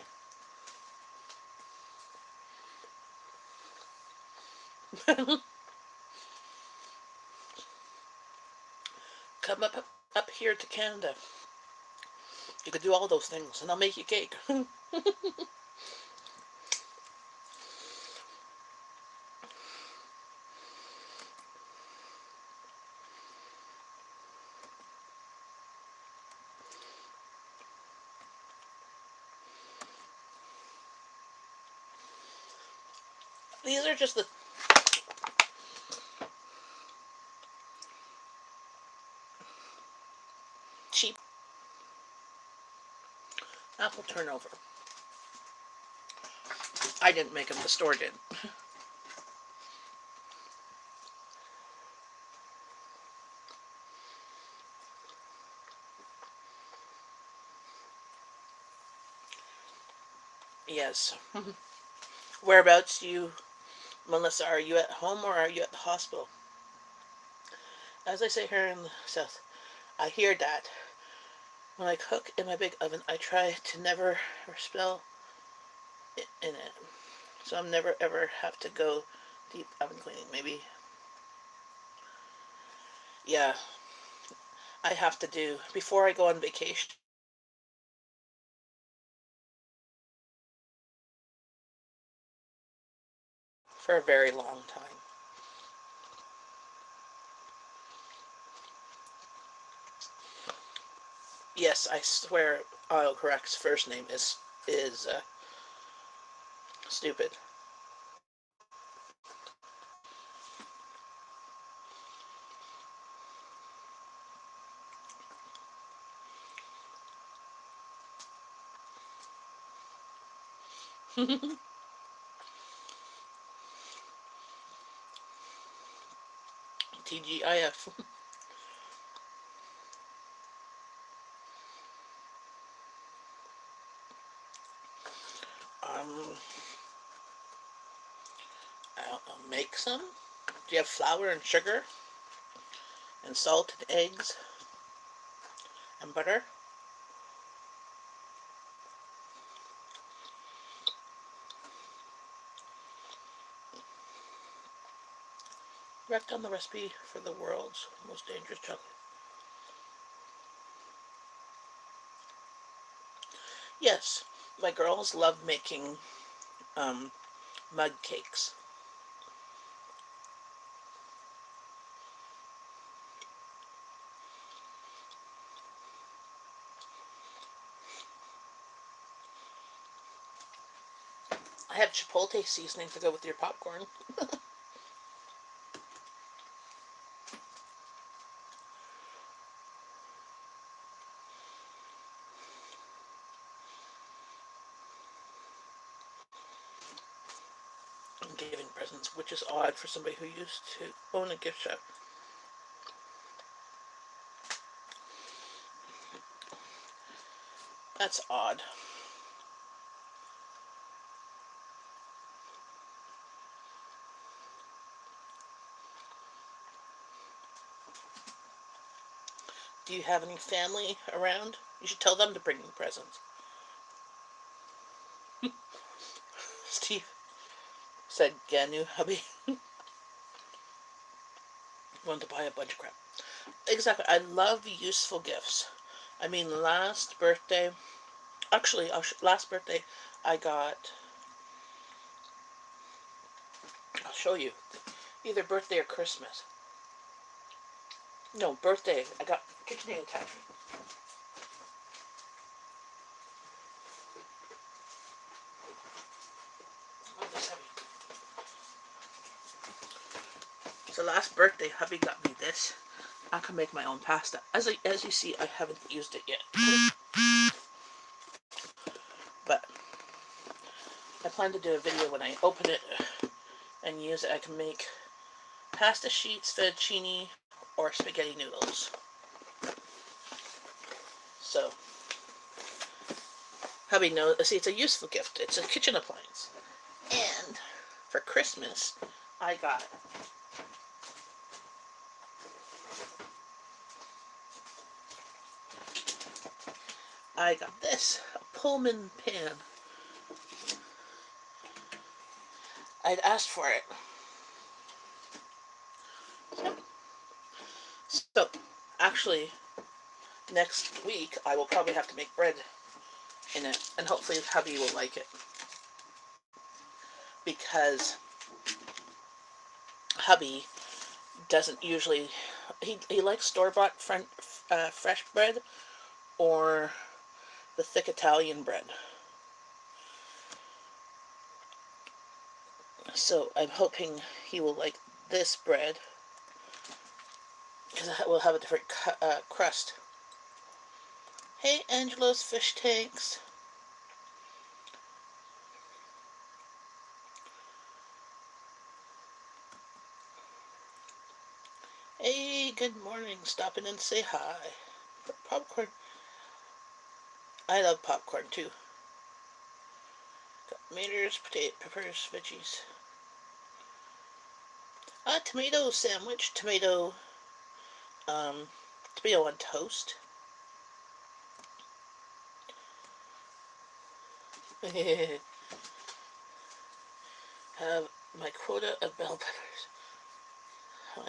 S1: Come up here to Canada. You could do all those things, and I'll make you cake. These are just the cheap apple turnover. I didn't make them, the store did. Yes. Whereabouts do you, Melissa, are you at home or are you at the hospital? As I say here in the south, I hear that. When I cook in my big oven, I try to never spill in it. So I'm never ever have to go deep oven cleaning. Maybe, yeah, I have to do before I go on vacation for a very long time. Yes, I swear autocorrect's first name is stupid. TGIF. um, I don't know, make some. Do you have flour and sugar and salt and eggs and butter? Write down the recipe for the world's most dangerous chocolate. Yes, my girls love making um, mug cakes. I have chipotle seasoning to go with your popcorn. And giving presents, which is odd for somebody who used to own a gift shop. That's odd. Do you have any family around? You should tell them to bring you presents. Steve said Ganu hubby wanted to buy a bunch of crap. Exactly. I love useful gifts. I mean, last birthday, Actually, last birthday I got, I'll show you, either birthday or Christmas. No, birthday. I got KitchenAid attachment. Oh, this heavy. So last birthday, hubby got me this. I can make my own pasta. As you see, I haven't used it yet, but I plan to do a video when I open it and use it. I can make pasta sheets, fettuccine, or spaghetti noodles. So, hubby knows. See, it's a useful gift. It's a kitchen appliance. And for Christmas, I got this, a Pullman pan. I'd asked for it. So, actually, next week I will probably have to make bread in it, and hopefully hubby will like it, because hubby doesn't usually, he likes store-bought fresh bread or the thick Italian bread. So I'm hoping he will like this bread, because it will have a different crust. Hey, Angelo's fish tanks. Hey, good morning. Stop in and say hi. Popcorn. I love popcorn too. Got tomatoes, potato, peppers, veggies. Tomato sandwich. Um, tomato on toast. Have my quota of bell peppers.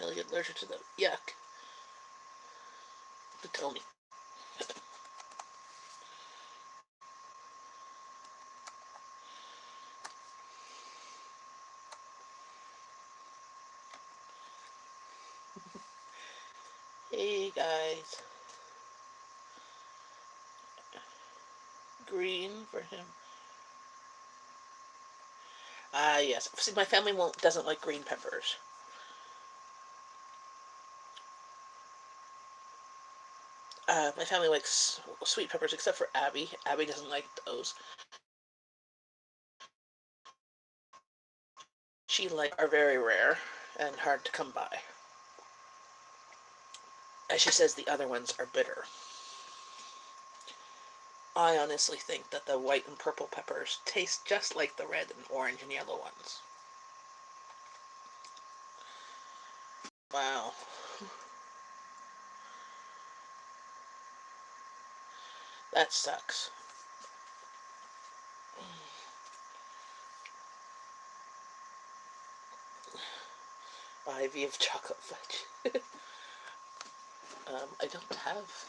S1: I'll get allergic to them. Yuck. But tell me. Hey guys. Green for him. Yes. See, my family doesn't like green peppers. My family likes sweet peppers, except for Abby. Abby doesn't like those. Are very rare and hard to come by. As she says, the other ones are bitter. I honestly think that the white and purple peppers taste just like the red and orange and yellow ones. Wow. That sucks. Ivy of chocolate fudge. I don't have.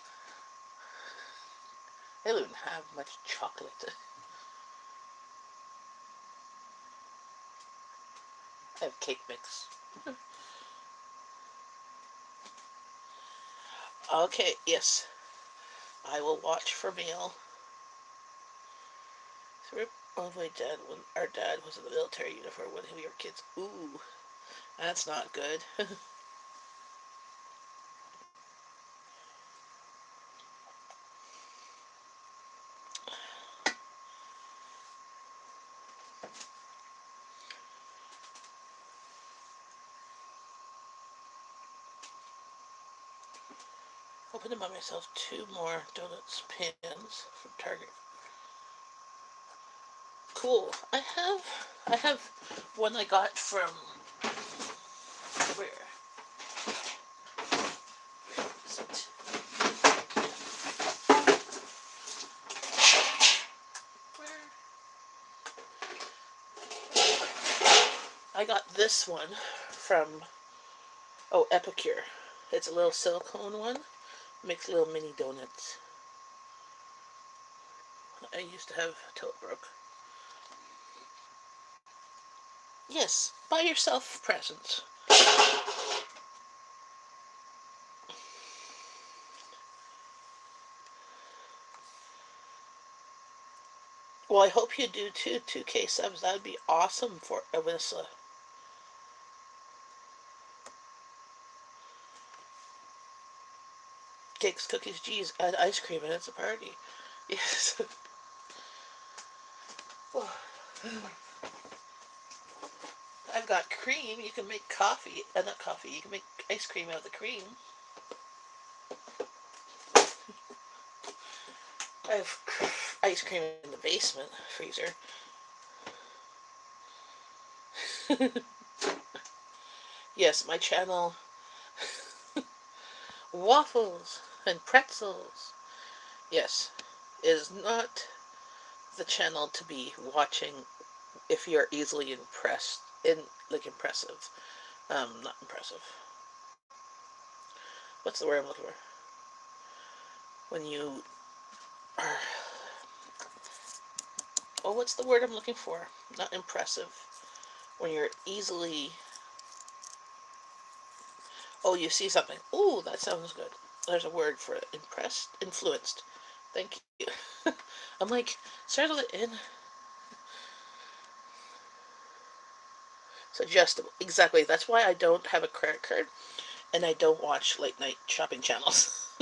S1: I don't even have much chocolate. I have cake mix. Okay, yes. I will watch for mail. Oh, my dad, when our dad was in the military uniform when we were kids. Ooh, that's not good. Hoping to buy myself 2 more donuts pans from Target. Cool. I have one I got from where? Is it? Where? I got this one from Epicure. It's a little silicone one. Makes little mini donuts. I used to have till it broke. Yes, buy yourself presents. Well, I hope you do too. 2K subs. That would be awesome for Alyssa. Cakes, cookies, cheese, and ice cream, and it's a party. Yes. Oh, I've got cream. You can make coffee. Not coffee. You can make ice cream out of the cream. I have ice cream in the basement freezer. Yes, my channel. Waffles and pretzels. Yes, is not the channel to be watching if you're easily impressed. Impressive. Not impressive. What's the word I'm looking for? When you are. Oh, what's the word I'm looking for? Not impressive. When you're easily. Oh, you see something. Ooh, that sounds good. There's a word for it. Impressed? Influenced. Thank you. I'm like, settle it in. Suggestible. Exactly. That's why I don't have a credit card and I don't watch late night shopping channels.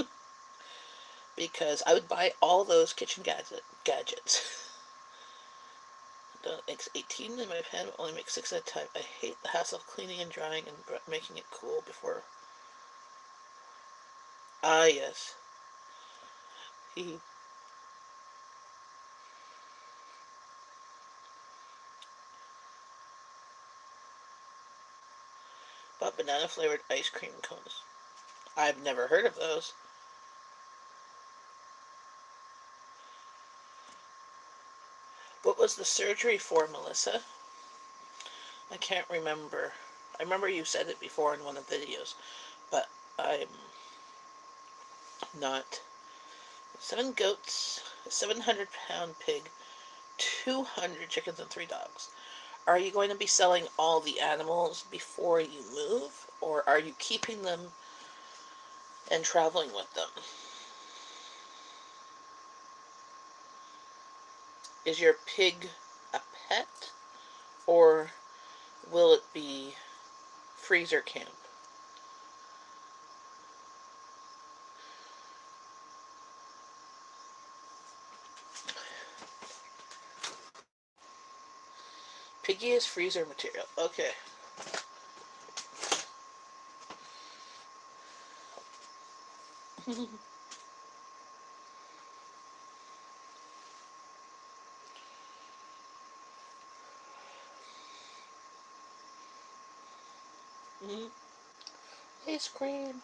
S1: Because I would buy all those kitchen gadgets. Don't mix 18 in my pan, only make 6 at a time. I hate the hassle of cleaning and drying and making it cool before. Ah, yes. He bought banana flavored ice cream cones. I've never heard of those. What was the surgery for, Melissa? I can't remember. I remember you said it before in one of the videos, but I'm not. 7 goats, a 700-pound pig, 200 chickens, and 3 dogs. Are you going to be selling all the animals before you move, or are you keeping them and traveling with them? Is your pig a pet, or will it be freezer camp? Piggy is freezer material. Okay. Ice cream.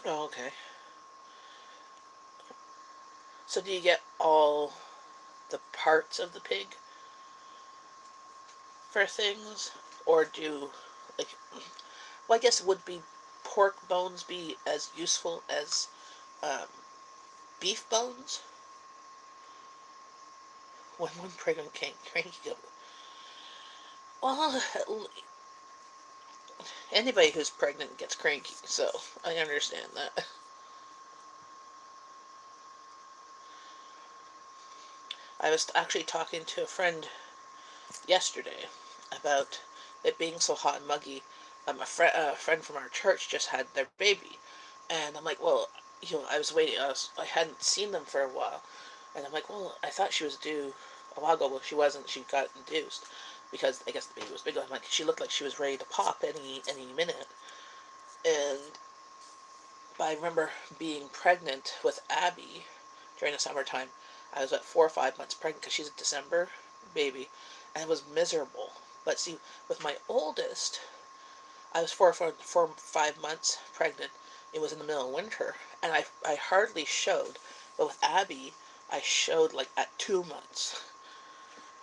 S1: Oh, okay. So do you get all the parts of the pig for things, or do like? Well, I guess would be pork bones be as useful as um, beef bones? When one pregnant came cranky goat. Well, anybody who's pregnant gets cranky, so I understand that. I was actually talking to a friend yesterday about it being so hot and muggy. A friend from our church just had their baby, and I'm like, well, I was waiting. I hadn't seen them for a while, and I'm like, well, I thought she was due a while ago. Well, she wasn't. She got induced because I guess the baby was big. I'm like, she looked like she was ready to pop any minute, and but I remember being pregnant with Abby during the summertime. I was at 4 or 5 months pregnant because she's a December baby, and it was miserable. But see, with my oldest, I was 5 months pregnant. It was in the middle of winter, and I hardly showed. But with Abby, I showed like at 2 months,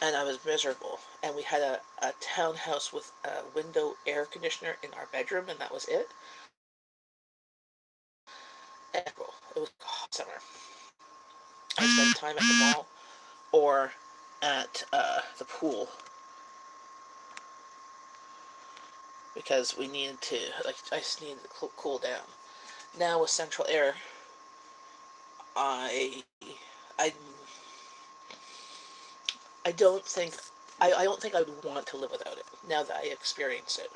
S1: and I was miserable. and we had a townhouse with a window air conditioner in our bedroom, and that was it. And it was a hot summer. I spent time at the mall or at the pool because we needed to, like, I just needed to cool down. Now with central air, I, I, I don't think, I don't think I would want to live without it now that I experience it.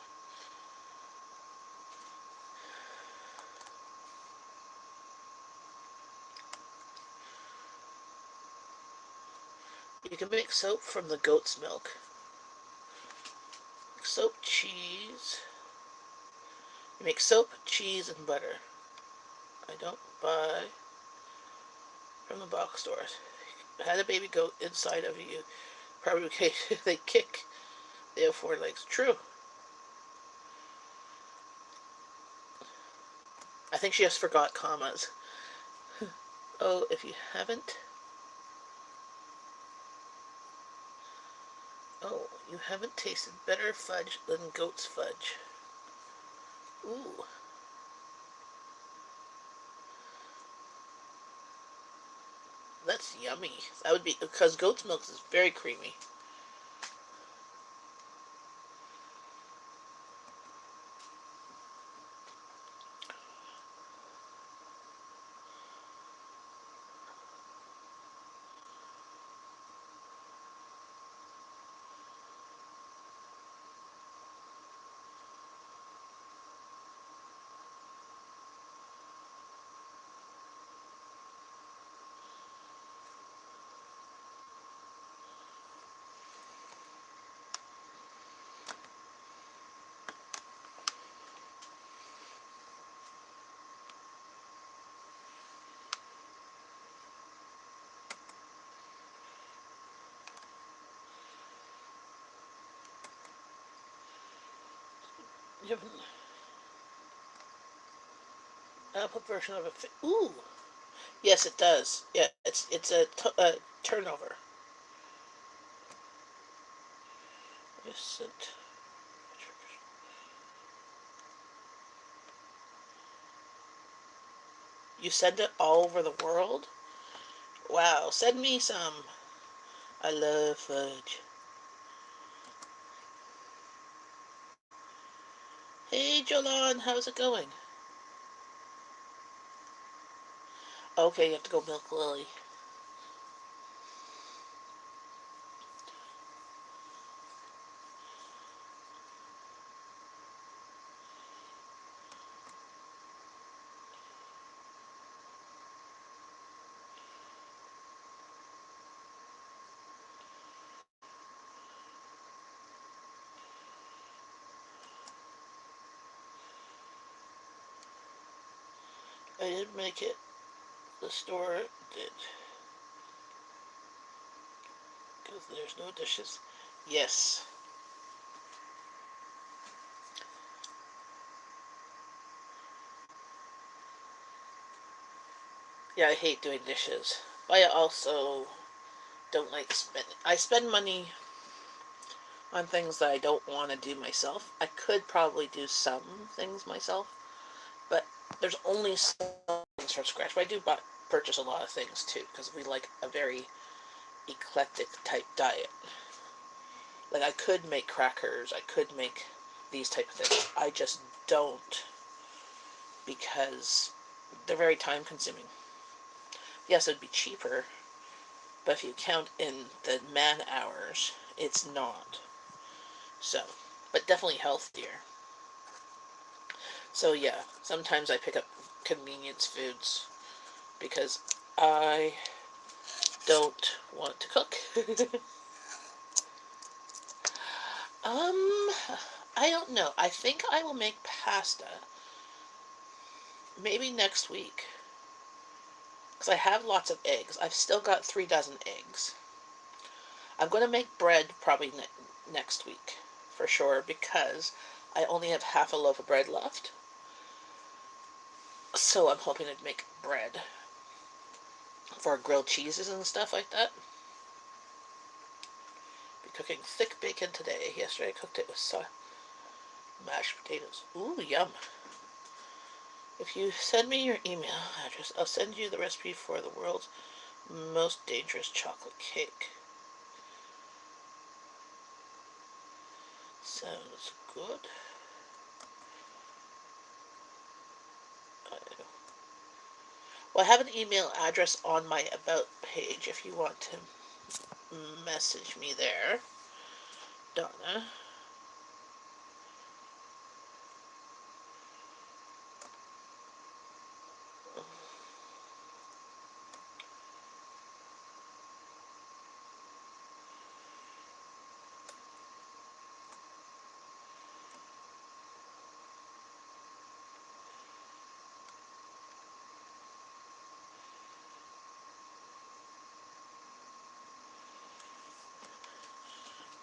S1: You can make soap from the goat's milk. Soap, cheese. You make soap, cheese, and butter. I don't buy from the box stores. Had a baby goat inside of you. Probably okay. They kick. They have 4 legs. True. I think she just forgot commas. Oh, if you haven't. Oh, you haven't tasted better fudge than goat's fudge. Ooh. That's yummy. That would be because goat's milk is very creamy. You have an apple version of a. Ooh. Yes, it does. Yeah, it's a turnover. Recent. You send it all over the world? Wow, send me some. I love fudge. Hey, Jolan, how's it going? Okay, you have to go milk Lily. I didn't make it. The store did. Because there's no dishes. Yes. Yeah, I hate doing dishes. But I also don't like spending. I spend money on things that I don't want to do myself. I could probably do some things myself, but there's only some things from scratch. But I do purchase a lot of things too, because we like a very eclectic type diet. Like I could make crackers, I could make these type of things. I just don't because they're very time consuming. Yes, it'd be cheaper, but if you count in the man hours, it's not. So, but definitely healthier. So yeah, sometimes I pick up convenience foods because I don't want to cook. um, I don't know. I think I will make pasta maybe next week because I have lots of eggs. I've still got 3 dozen eggs. I'm going to make bread probably next week for sure because I only have half a loaf of bread left. So I'm hoping to make bread for grilled cheeses and stuff like that. cooking thick bacon today. Yesterday I cooked it with mashed potatoes. Ooh, yum. If you send me your email address, I'll send you the recipe for the world's most dangerous chocolate cake. Sounds good. Well, I have an email address on my About page if you want to message me there, Donna.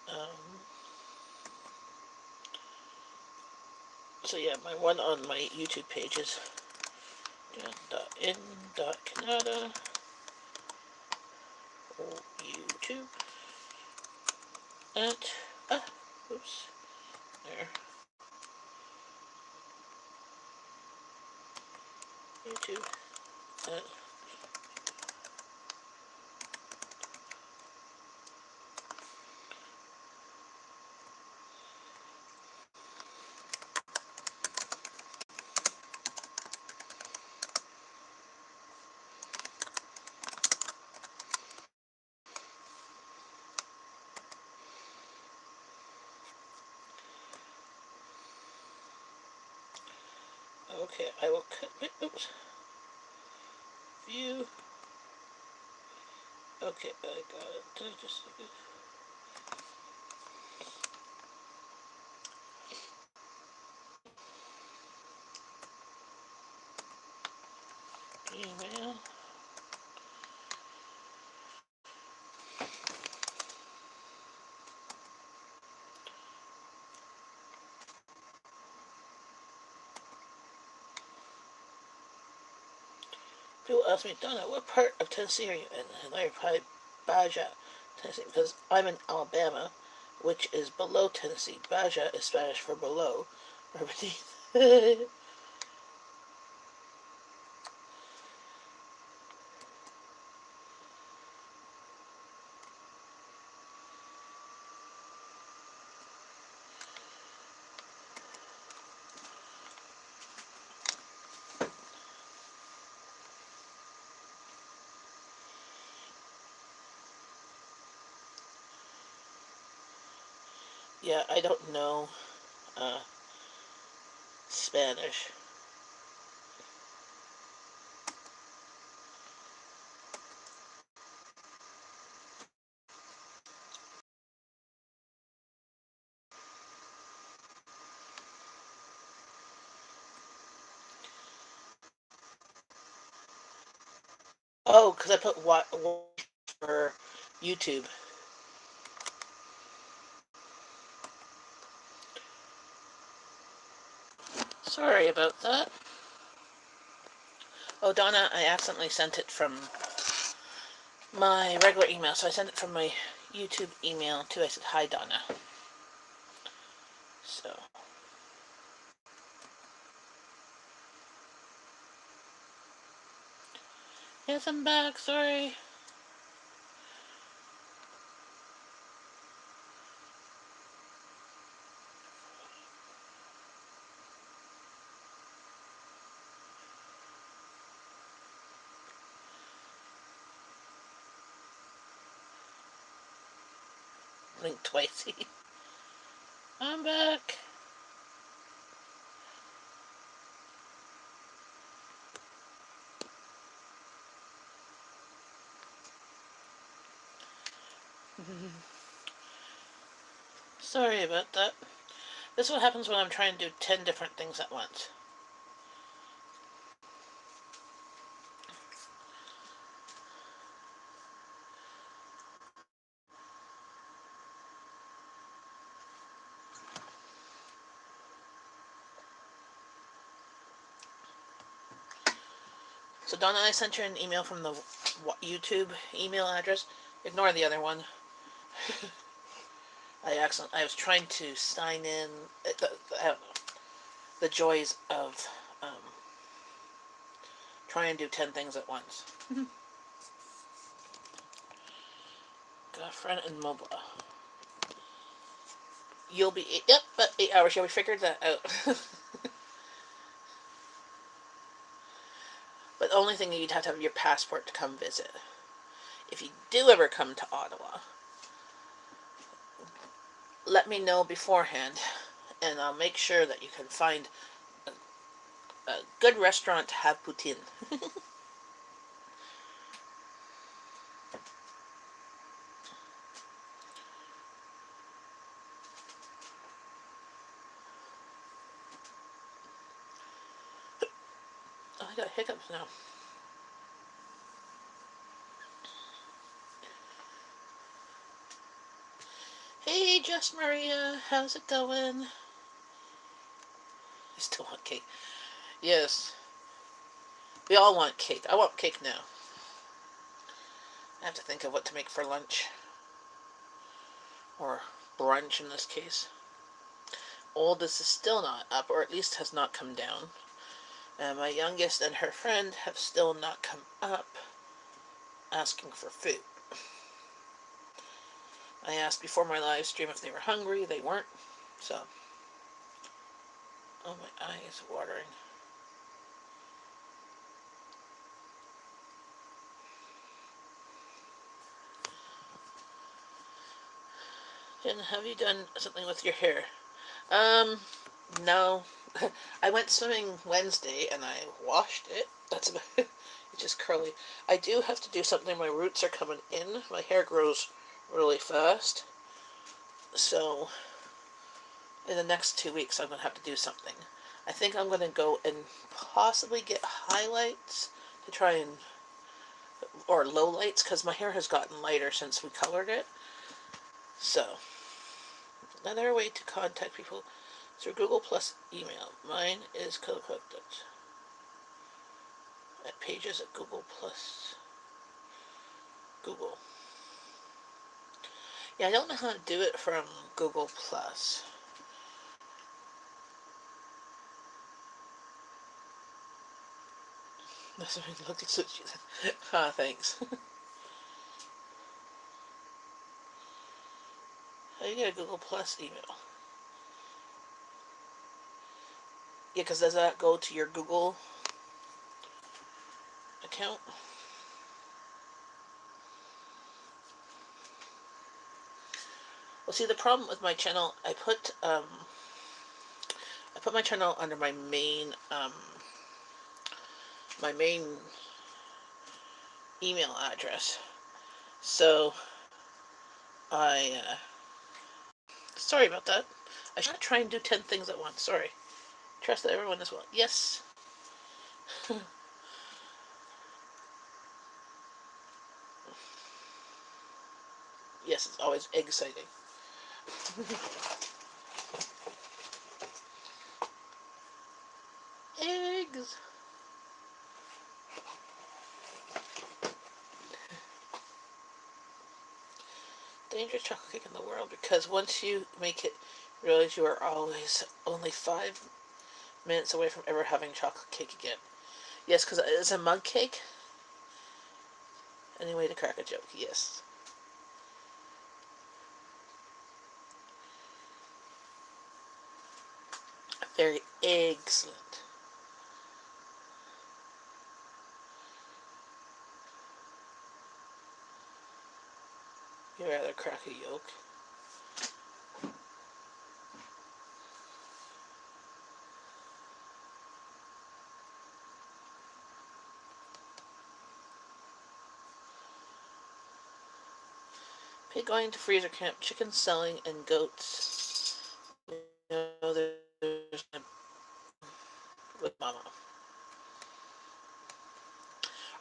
S1: Um, so yeah, my one on my YouTube page is in.canada or YouTube at oops, there, YouTube at okay. I will oops, view. Okay, I got it. Did I just email? People ask me, Donna, what part of Tennessee are you in? And I reply, Baja, Tennessee, because I'm in Alabama, which is below Tennessee. Baja is Spanish for below or beneath. Yeah, I don't know uh, Spanish. Oh, because I put what for YouTube. Sorry about that. Oh, Donna, I accidentally sent it from my regular email, so I sent it from my YouTube email too. I said, hi, Donna. So, yes, I'm back. Sorry. Link twice. I'm back. Sorry about that. This is what happens when I'm trying to do 10 different things at once. So Donna, I sent you an email from the YouTube email address. Ignore the other one. I was trying to sign in. I don't know, the joys of trying to do 10 things at once. Girlfriend and mobile. You'll be yep, but 8 hours. Yeah, we figured that out. But the only thing you'd have to have your passport to come visit. If you do ever come to Ottawa, let me know beforehand, and I'll make sure that you can find a good restaurant to have poutine. Oh, I got hiccups now. Hey, Just Maria, how's it going? I still want cake. Yes, we all want cake. I want cake now. I have to think of what to make for lunch. Or brunch in this case. Oldest is still not up, or at least has not come down. And my youngest and her friend have still not come up asking for food. I asked before my live stream if they were hungry. They weren't. So, oh, my eye is watering. And have you done something with your hair? No. I went swimming Wednesday and I washed it. That's about it. It's just curly. I do have to do something. My roots are coming in. My hair grows really fast. So, in the next 2 weeks, I'm going to have to do something. I think I'm going to go and possibly get highlights to try and, or low lights, because my hair has gotten lighter since we colored it. So, another way to contact people through Google Plus email. Mine is co-hooked at pages at Google Plus. Google. Yeah, I don't know how to do it from Google Plus. That's what I looked at. Ah, thanks. How do you get a Google Plus email? Yeah, because does that go to your Google account? Well, see, the problem with my channel, I put my channel under my main email address. So sorry about that. I should not try and do 10 things at once. Sorry. Trust that everyone is well. Yes. Yes, it's always exciting. Eggs. Dangerous chocolate cake in the world, because once you make it, you realize you are always only 5 minutes away from ever having chocolate cake again. Yes, because it's a mug cake. Any way to crack a joke, yes. Very excellent. You'd rather crack a yolk. Pig going to freezer camp, chicken selling, and goats. You know, there's with Mama.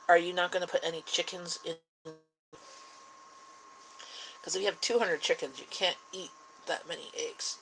S1: Are you not going to put any chickens in? Because if you have 200 chickens, you can't eat that many eggs.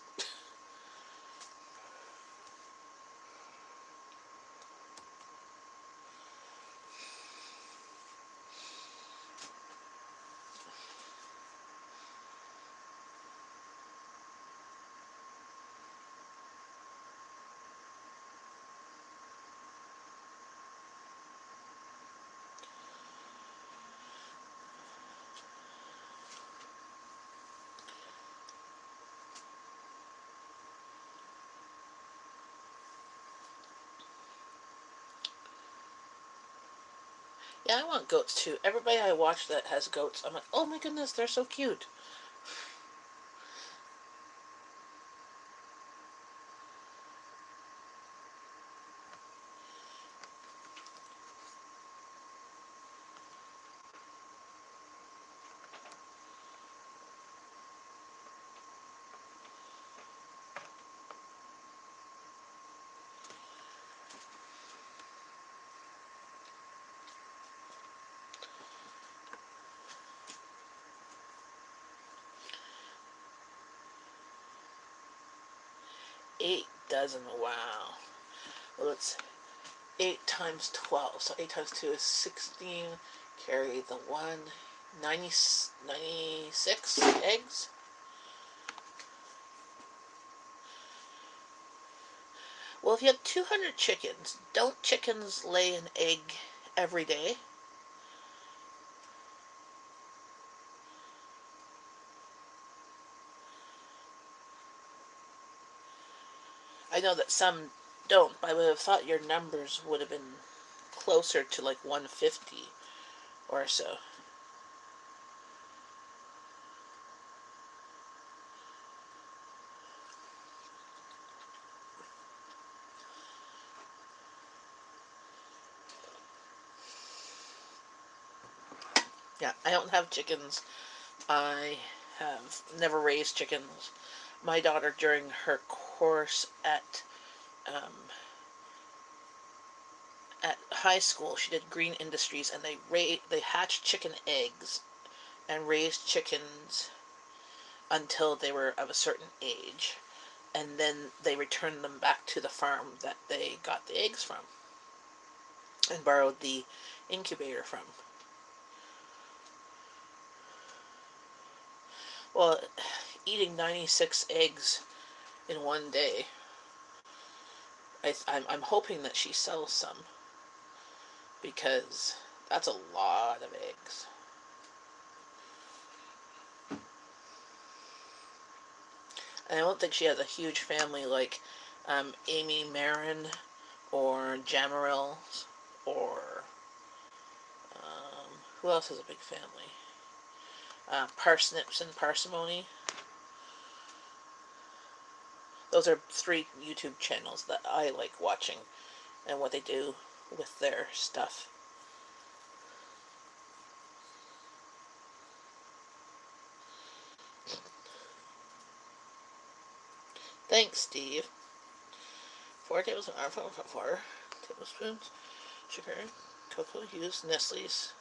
S1: Yeah, I want goats too. Everybody I watch that has goats, I'm like, oh my goodness, they're so cute. 8 dozen, wow. Well, it's 8 times 12, so 8 times 2 is 16. Carry the 1, 96 eggs. Well, if you have 200 chickens, don't chickens lay an egg every day? I know that some don't, but I would have thought your numbers would have been closer to like 150 or so. Yeah, I don't have chickens. I have never raised chickens. My daughter, during her course um, at high school, she did green industries, and they hatched chicken eggs and raised chickens until they were of a certain age, and then they returned them back to the farm that they got the eggs from and borrowed the incubator from. Well, eating 96 eggs in one day, I'm hoping that she sells some because that's a lot of eggs. And I don't think she has a huge family like Amy Marin or Jamaril or who else has a big family? Parsnips and Parsimony. Those are 3 YouTube channels that I like watching and what they do with their stuff. Thanks, Steve. 4 tablespoons, sugar, cocoa, use Nestle's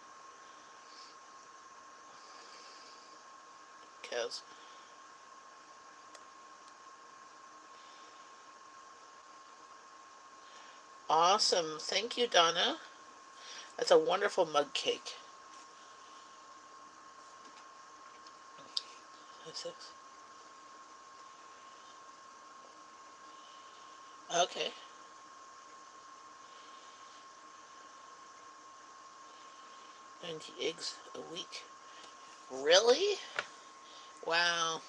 S1: cows. Awesome. Thank you, Donna. That's a wonderful mug cake. 6. Okay. 90 eggs a week. Really? Wow.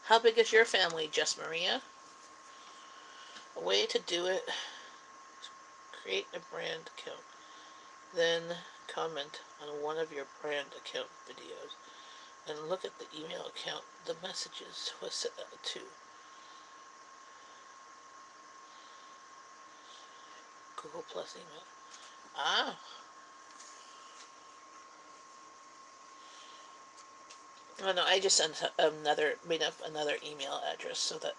S1: How big is your family, Jess Maria? A way to do it: create a brand account, then comment on one of your brand account videos, and look at the email account the messages was sent to. Google Plus email. Ah. Oh no, I just sent made up another email address so that.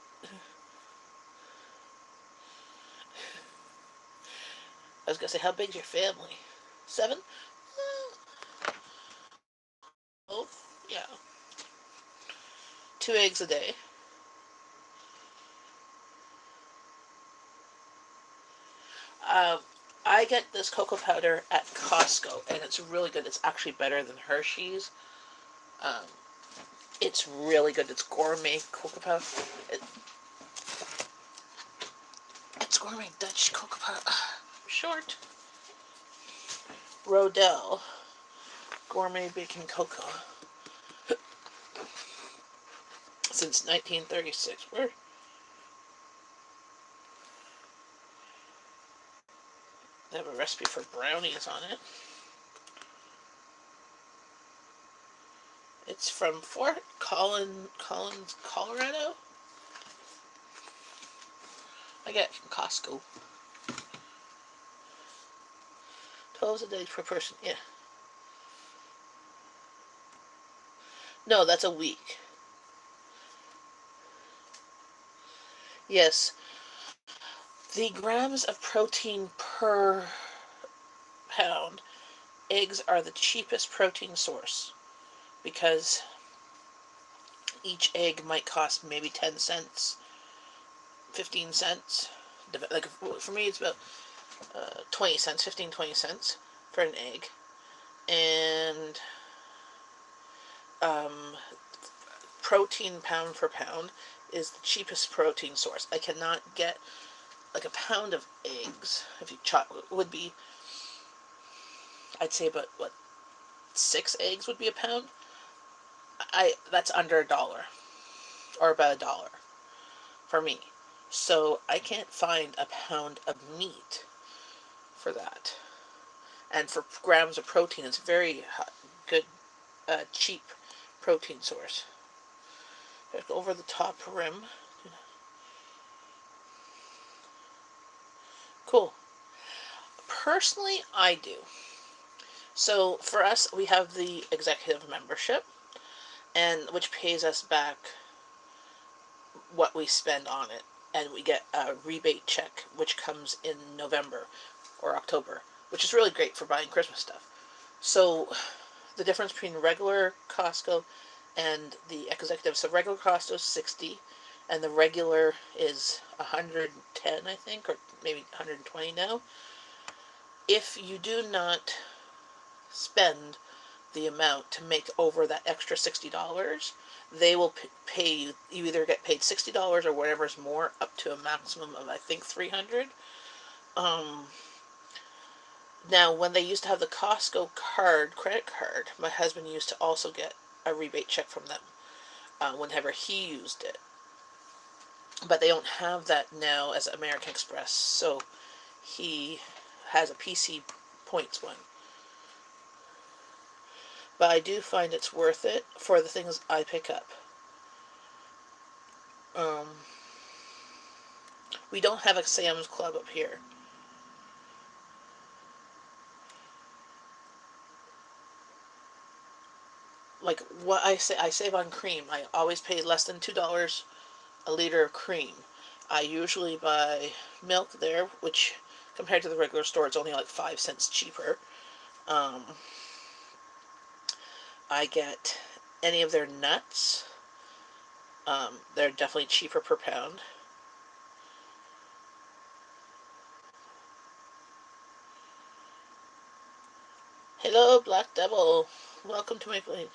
S1: I was gonna say, how big's your family? 7? Oh, yeah. 2 eggs a day. Um, I get this cocoa powder at Costco, and it's really good. It's actually better than Hershey's. Um, it's really good. It's gourmet cocoa powder. It, it's gourmet Dutch cocoa powder. Short. Rodell gourmet baking cocoa since 1936. They have a recipe for brownies on it. It's from Fort Collins, Colorado. I get it from Costco. 12 a day per person. Yeah. No, that's a week. Yes. The grams of protein per pound, eggs are the cheapest protein source because each egg might cost maybe 10 cents, 15 cents. Like for me, it's about 20 cents, 15, 20 cents for an egg. And um, protein pound for pound is the cheapest protein source. I cannot get like a pound of eggs, if you chop, would be, I'd say about, what, 6 eggs would be a pound? That's under $1, or about $1 for me. So I can't find a pound of meat for that. And for grams of protein, it's very good, cheap protein source. Over the top rim. Cool. Personally, I do. So for us, we have the executive membership, and which pays us back what we spend on it, and we get a rebate check which comes in November or October, which is really great for buying Christmas stuff. So the difference between regular Costco and the executive, so regular Costco is 60 and the regular is 110, I think, or maybe 120 now. If you do not spend the amount to make over that extra $60, they will pay you. You either get paid $60 or whatever's more, up to a maximum of, I think, 300. Now, when they used to have the Costco credit card, my husband used to also get a rebate check from them whenever he used it. But they don't have that now as American Express, so he has a PC points one. But I do find it's worth it for the things I pick up. Um, we don't have a Sam's Club up here. Like what I save on cream. I always pay less than $2 a liter of cream. I usually buy milk there, which compared to the regular store, it's only like 5 cents cheaper. Um, I get any of their nuts. They're definitely cheaper per pound. Hello, Black Devil. Welcome to my place.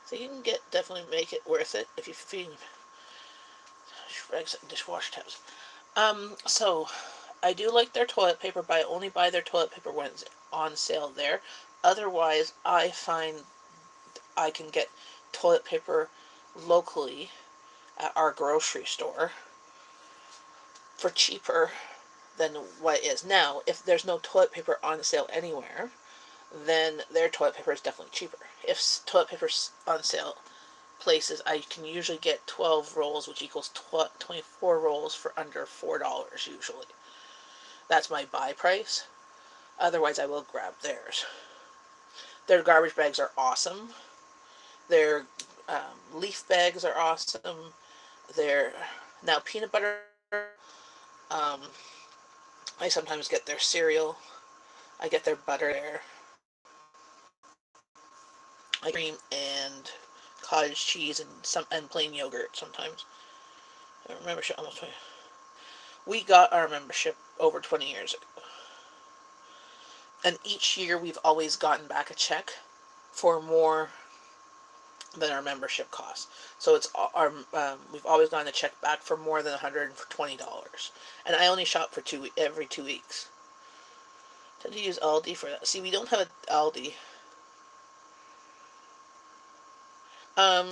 S1: So you can definitely make it worth it if you feed dishwasher tabs. So I do like their toilet paper, but I only buy their toilet paper when it's on sale there. Otherwise, I find I can get toilet paper locally at our grocery store for cheaper than what it is. Now, if there's no toilet paper on sale anywhere, then their toilet paper is definitely cheaper. If toilet paper's on sale places, I can usually get 12 rolls, which equals 24 rolls for under $4 usually. That's my buy price. Otherwise, I will grab theirs. Their garbage bags are awesome. Their leaf bags are awesome. Their now peanut butter. Um, I sometimes get their cereal. I get their butter there. I cream and cottage cheese and plain yogurt sometimes. I remember almost 20. We got our membership over 20 years ago, and each year we've always gotten back a check for more than our membership costs. So it's our we've always gotten a check back for more than $120, and I only shop for every 2 weeks. I tend to use Aldi for that. See, we don't have an Aldi. Um,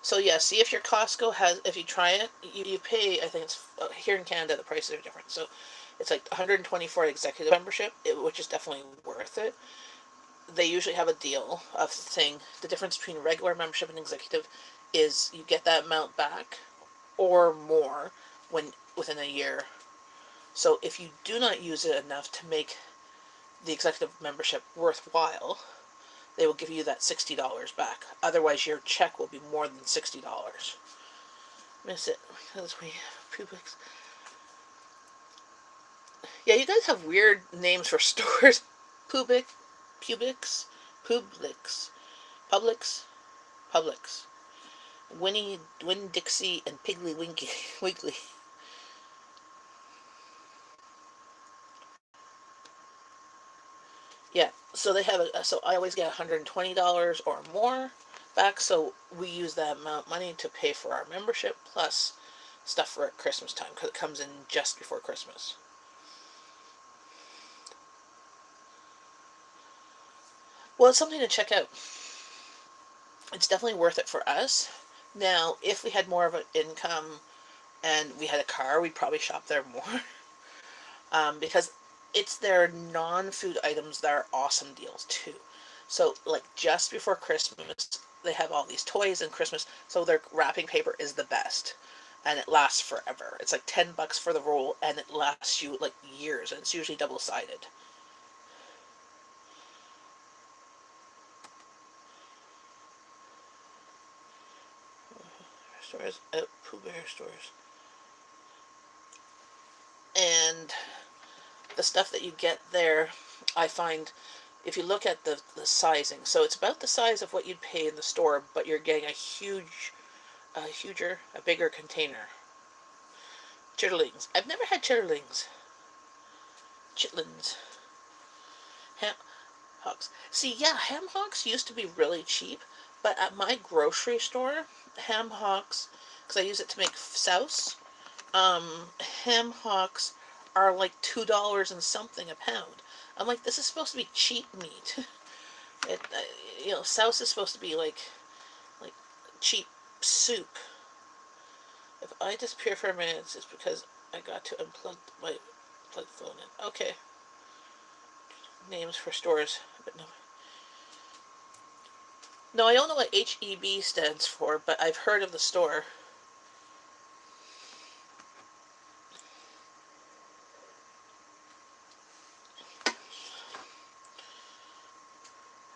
S1: So yeah, see if your Costco has, if you try it, you pay, I think it's, here in Canada, the prices are different. So it's like 120 for an executive membership, which is definitely worth it. They usually have a deal of saying the difference between regular membership and executive is you get that amount back or more when within a year. So if you do not use it enough to make the executive membership worthwhile, they will give you that $60 back. Otherwise, your check will be more than $60. Miss it because we have Publix. Yeah, you guys have weird names for stores. Publix, Publix, Publix, Publix, Publix, Win Dixie, and Piggly Winky Wiggly. Yeah, so they have so I always get $120 or more back. So we use that amount of money to pay for our membership plus stuff for at Christmas time because it comes in just before Christmas. Well, it's something to check out. It's definitely worth it for us. Now, if we had more of an income and we had a car, we'd probably shop there more. Because it's their non-food items that are awesome deals too. So like just before Christmas, they have all these toys and Christmas. So their wrapping paper is the best, and it lasts forever. It's like $10 for the roll, and it lasts you like years, and it's usually double-sided. Stores, Pooh Bear stores, and the stuff that you get there, I find if you look at the sizing, so it's about the size of what you'd pay in the store, but you're getting a bigger container. Chitterlings. I've never had chitterlings. Chitlins. Ham hocks. See, yeah, ham hocks used to be really cheap, but at my grocery store, ham hocks, because I use it to make souse, ham hocks are like $2 and something a pound. I'm like, this is supposed to be cheap meat. It, souse is supposed to be like cheap soup. If I disappear for a minute, it's because I got to unplug my plug phone in. Okay. Names for stores. But no. No, I don't know what HEB stands for, but I've heard of the store.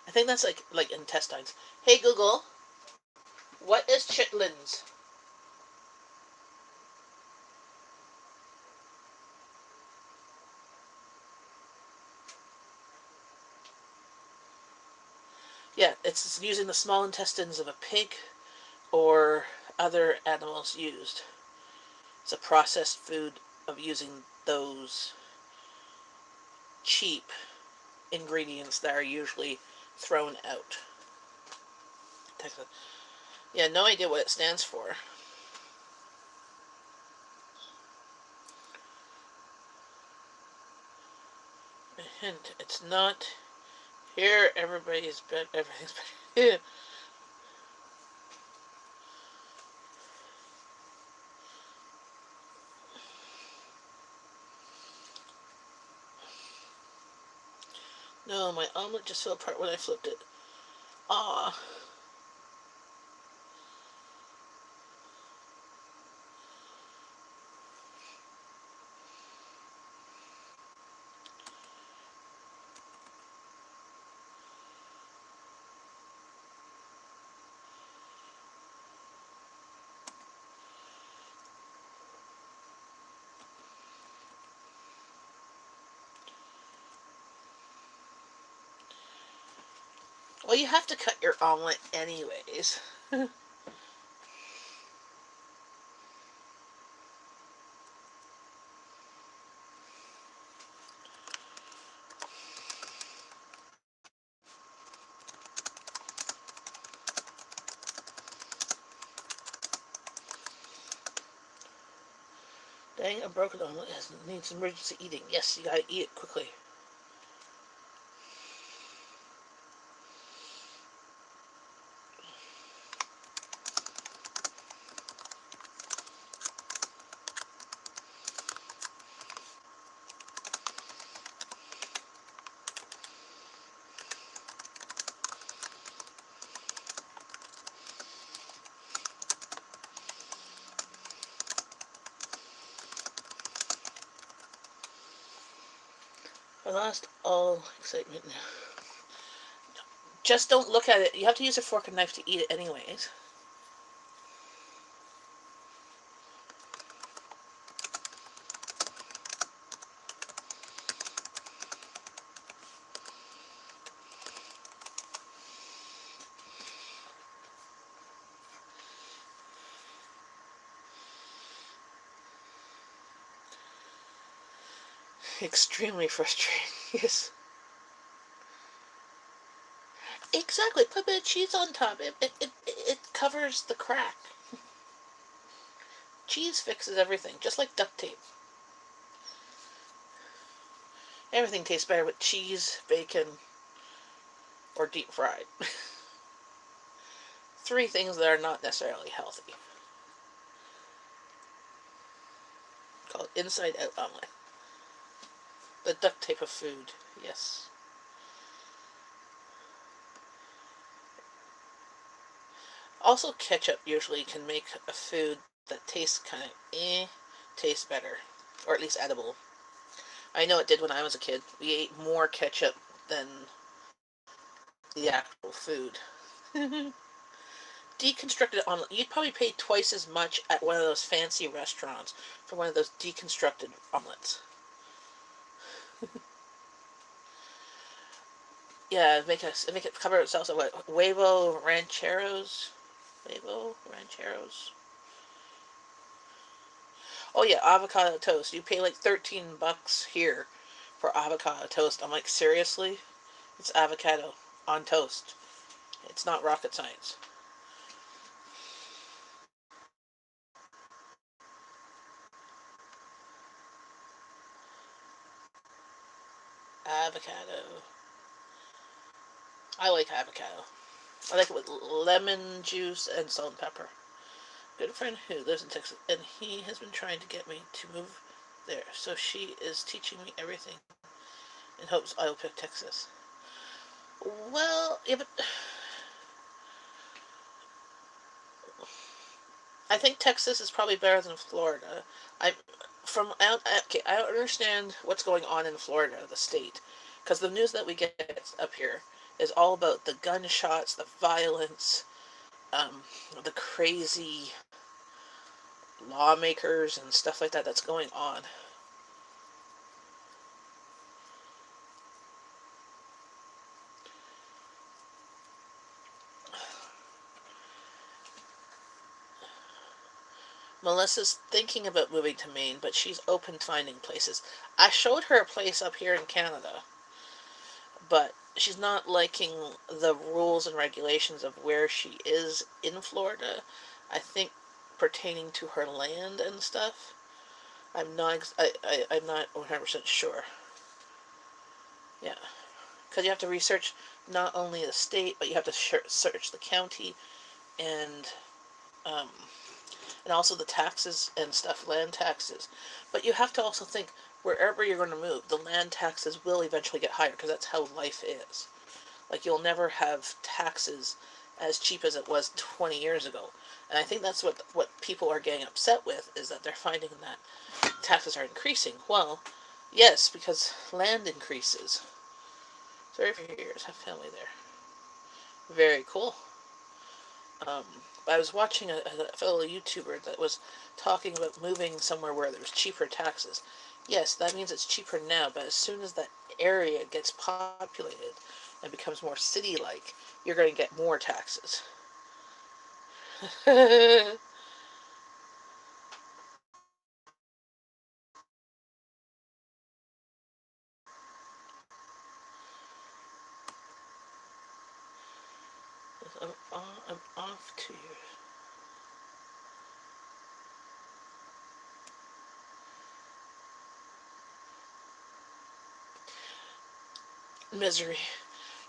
S1: I think that's like intestines. Hey Google, what is chitlins? Yeah, it's using the small intestines of a pig or other animals used. It's a processed food of using those cheap ingredients that are usually thrown out. Yeah, no idea what it stands for. A hint, it's not here. Everybody's better. Everything's better. No, my omelet just fell apart when I flipped it. Ah. Well, you have to cut your omelet anyways. Dang, a broken omelet needs emergency eating. Yes, you gotta eat it quickly. lost all excitement now. Just don't look at it. You have to use a fork and knife to eat it anyways. Extremely frustrating. Yes. Exactly. Put a bit of cheese on top. It covers the crack. Cheese fixes everything, just like duct tape. Everything tastes better with cheese, bacon, or deep fried. Three things that are not necessarily healthy. Called inside out omelet. The duct tape of food. Yes. Also, ketchup usually can make a food that tastes kind of taste better. Or at least edible. I know it did when I was a kid. We ate more ketchup than the actual food. Deconstructed omelet. You'd probably pay twice as much at one of those fancy restaurants for one of those deconstructed omelets. Yeah, make it cover itself. So what? Huevo rancheros. Huevo rancheros. Oh yeah, avocado toast. You pay like $13 here for avocado toast. I'm like, seriously? It's avocado on toast. It's not rocket science. Avocado. I like avocado. I like it with lemon juice and salt and pepper. Good friend who lives in Texas, and he has been trying to get me to move there. So she is teaching me everything in hopes I will pick Texas. Well, yeah, but I think Texas is probably better than Florida. I from out okay, I don't understand what's going on in Florida, the state, because the news that we get up here is all about the gunshots, the violence, um, the crazy lawmakers and stuff like that that's going on. Melissa's thinking about moving to Maine, but she's open to finding places. I showed her a place up here in Canada, but she's not liking the rules and regulations of where she is in Florida. I think pertaining to her land and stuff. I'm not 100% sure. Yeah, because you have to research not only the state, but you have to search the county and um, and also the taxes and stuff, land taxes. But you have to also think wherever you're going to move, the land taxes will eventually get higher because that's how life is. Like you'll never have taxes as cheap as it was 20 years ago. And I think that's what people are getting upset with is that they're finding that taxes are increasing. Well, yes, because land increases. Sorry for your ears. Have family there. Very cool. Um, I was watching a fellow YouTuber that was talking about moving somewhere where there's cheaper taxes. Yes, that means it's cheaper now, but as soon as that area gets populated and becomes more city-like, you're going to get more taxes. I'm off 2 years. Misery.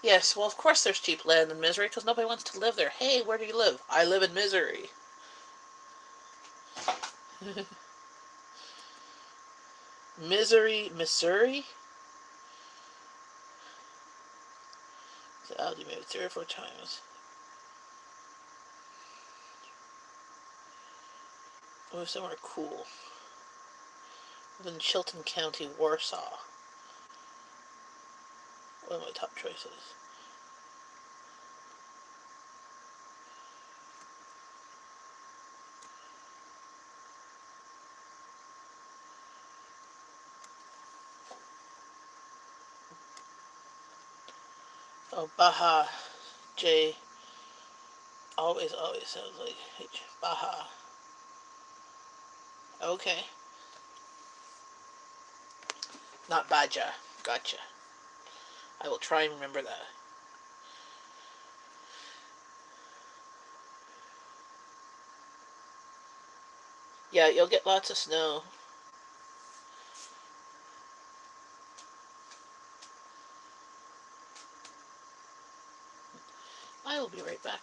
S1: Yes, well, of course there's cheap land in Misery because nobody wants to live there. Hey, where do you live? I live in Misery. Misery, Missouri? So Aldi maybe 3 or 4 times. Move somewhere cool. In Chilton County, Warsaw. One of my top choices. Oh, Baja. J. Always sounds like H. Baja. Okay. Not Baja. Gotcha. I will try and remember that. Yeah, you'll get lots of snow. I will be right back.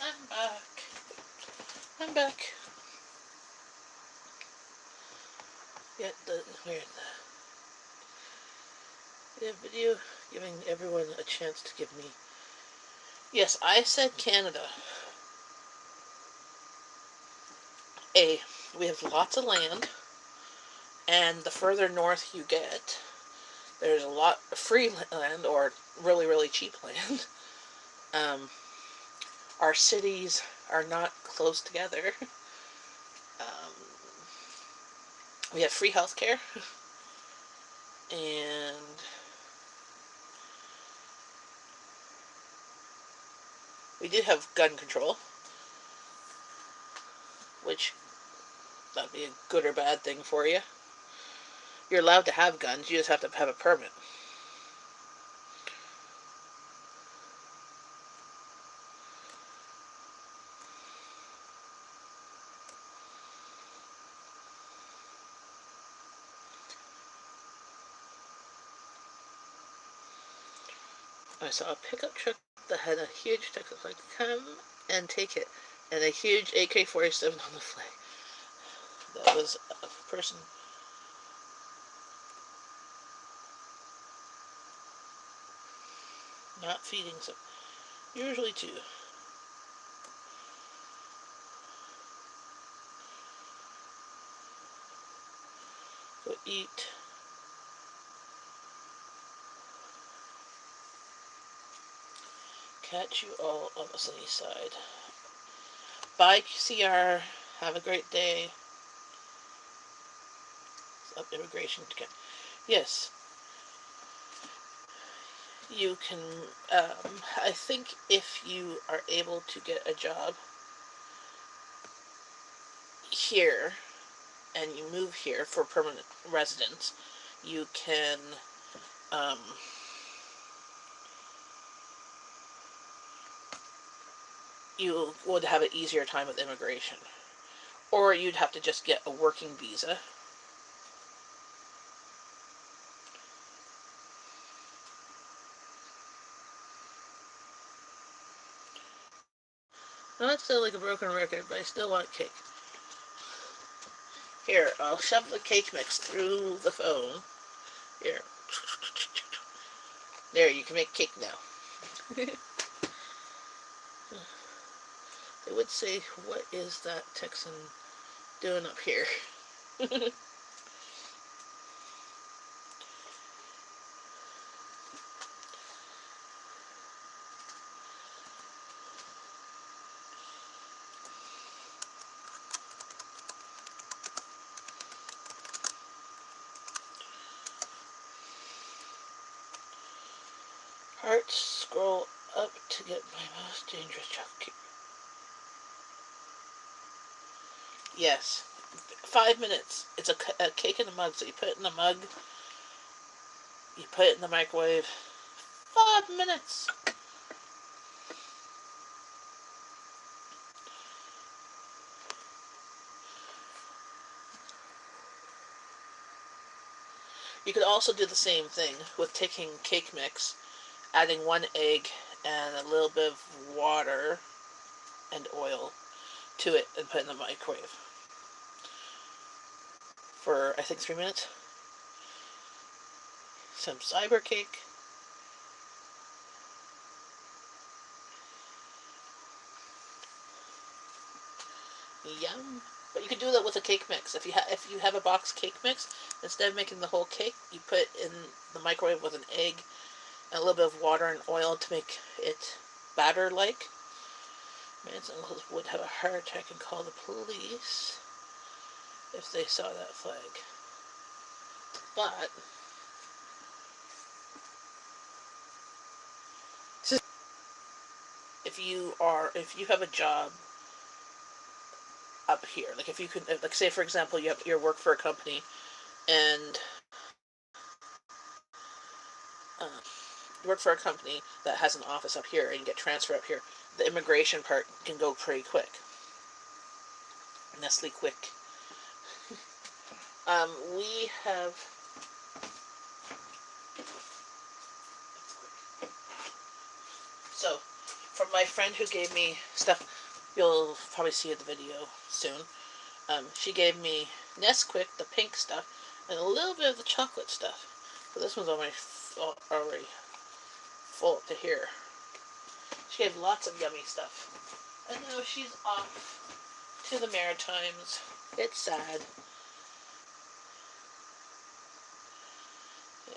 S1: I'm back. I'm back. Yeah, we're in the video, giving everyone a chance to give me. Yes, I said Canada. A. We have lots of land, and the further north you get, there's a lot of free land or really, really cheap land. Um, our cities are not close together. Um, we have free healthcare, and we do have gun control, which that'd be a good or bad thing for you. You're allowed to have guns, you just have to have a permit. I saw a pickup truck that had a huge Texas flag. Come and take it. And a huge AK-47 on the flag. That was a person. Not feeding some. Usually two. Go eat. Catch you all on the sunny side. Bye, CR. Have a great day. Up immigration. Yes, you can. I think if you are able to get a job here and you move here for permanent residence, you can. Um, you would have an easier time with immigration. Or you'd have to just get a working visa. Now that's still like a broken record, but I still want cake. Here, I'll shove the cake mix through the phone. Here. There, you can make cake now. They would say, what is that Texan doing up here? Heart, scroll up to get my most dangerous job. Yes. 5 minutes. It's a cake in a mug, so you put it in the mug, you put it in the microwave. 5 minutes. You could also do the same thing with taking cake mix, adding 1 egg and a little bit of water and oil to it and put it in the microwave for, I think, 3 minutes. Some cyber cake. Yum. But you could do that with a cake mix. If you have a box cake mix, instead of making the whole cake, you put it in the microwave with an egg and a little bit of water and oil to make it batter-like. Man's uncles would have a heart attack and call the police if they saw that flag. But if you have a job up here, like if you could, like say for example, you work for a company and uh, you work for a company that has an office up here and you get transferred up here, the immigration part can go pretty quick. Nestle quick. We have. So, from my friend who gave me stuff, you'll probably see the video soon. She gave me Nesquik, the pink stuff, and a little bit of the chocolate stuff. But this one's already full to here. She gave lots of yummy stuff. And now she's off to the Maritimes. It's sad.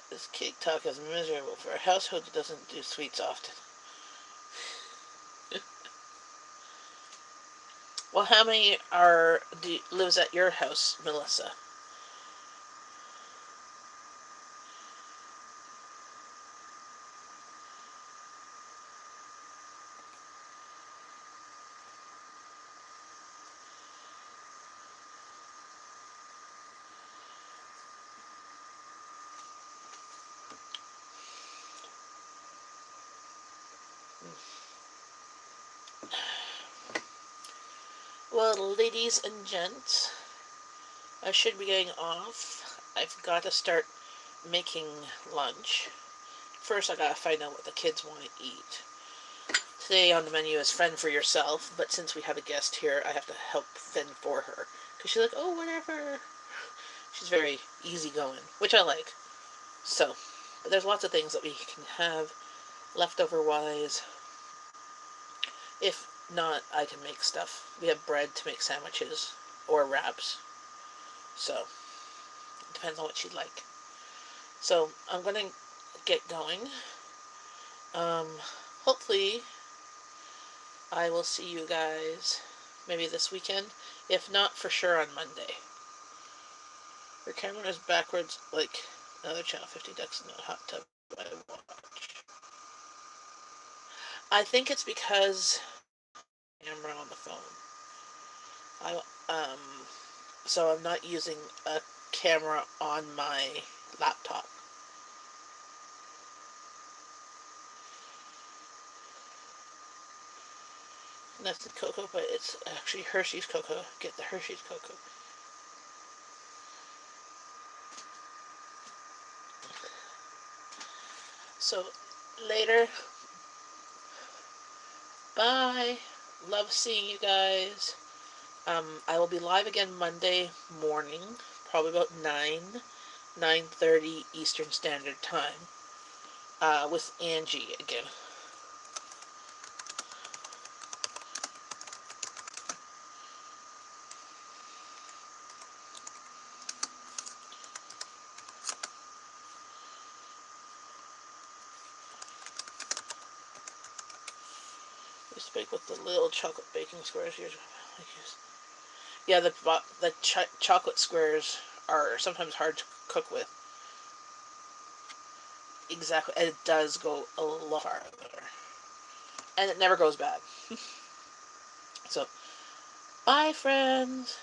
S1: This cake talk is miserable for a household that doesn't do sweets often. Well, how many lives at your house, Melissa? Well, ladies and gents, I should be getting off. I've got to start making lunch. First, I gotta find out what the kids want to eat. Today on the menu is fend for yourself, but since we have a guest here, I have to help fend for her. Because she's like, oh, whatever. She's very easygoing, which I like. So, but there's lots of things that we can have leftover-wise. If not, I can make stuff. We have bread to make sandwiches or wraps. So, it depends on what she'd like. So, I'm going to get going. Um, hopefully, I will see you guys maybe this weekend. If not, for sure on Monday. Your camera is backwards like another channel 50 ducks in a hot tub I watch. I think it's because camera on the phone. I so I'm not using a camera on my laptop. And that's the cocoa, but it's actually Hershey's cocoa. Get the Hershey's cocoa. So later. Bye. Love seeing you guys. I will be live again Monday morning, probably about 9:30 Eastern Standard Time, with Angie again. We bake with the little chocolate baking squares here. Yeah, the chocolate squares are sometimes hard to cook with. Exactly, and it does go a lot farther, and it never goes bad. So, bye, friends.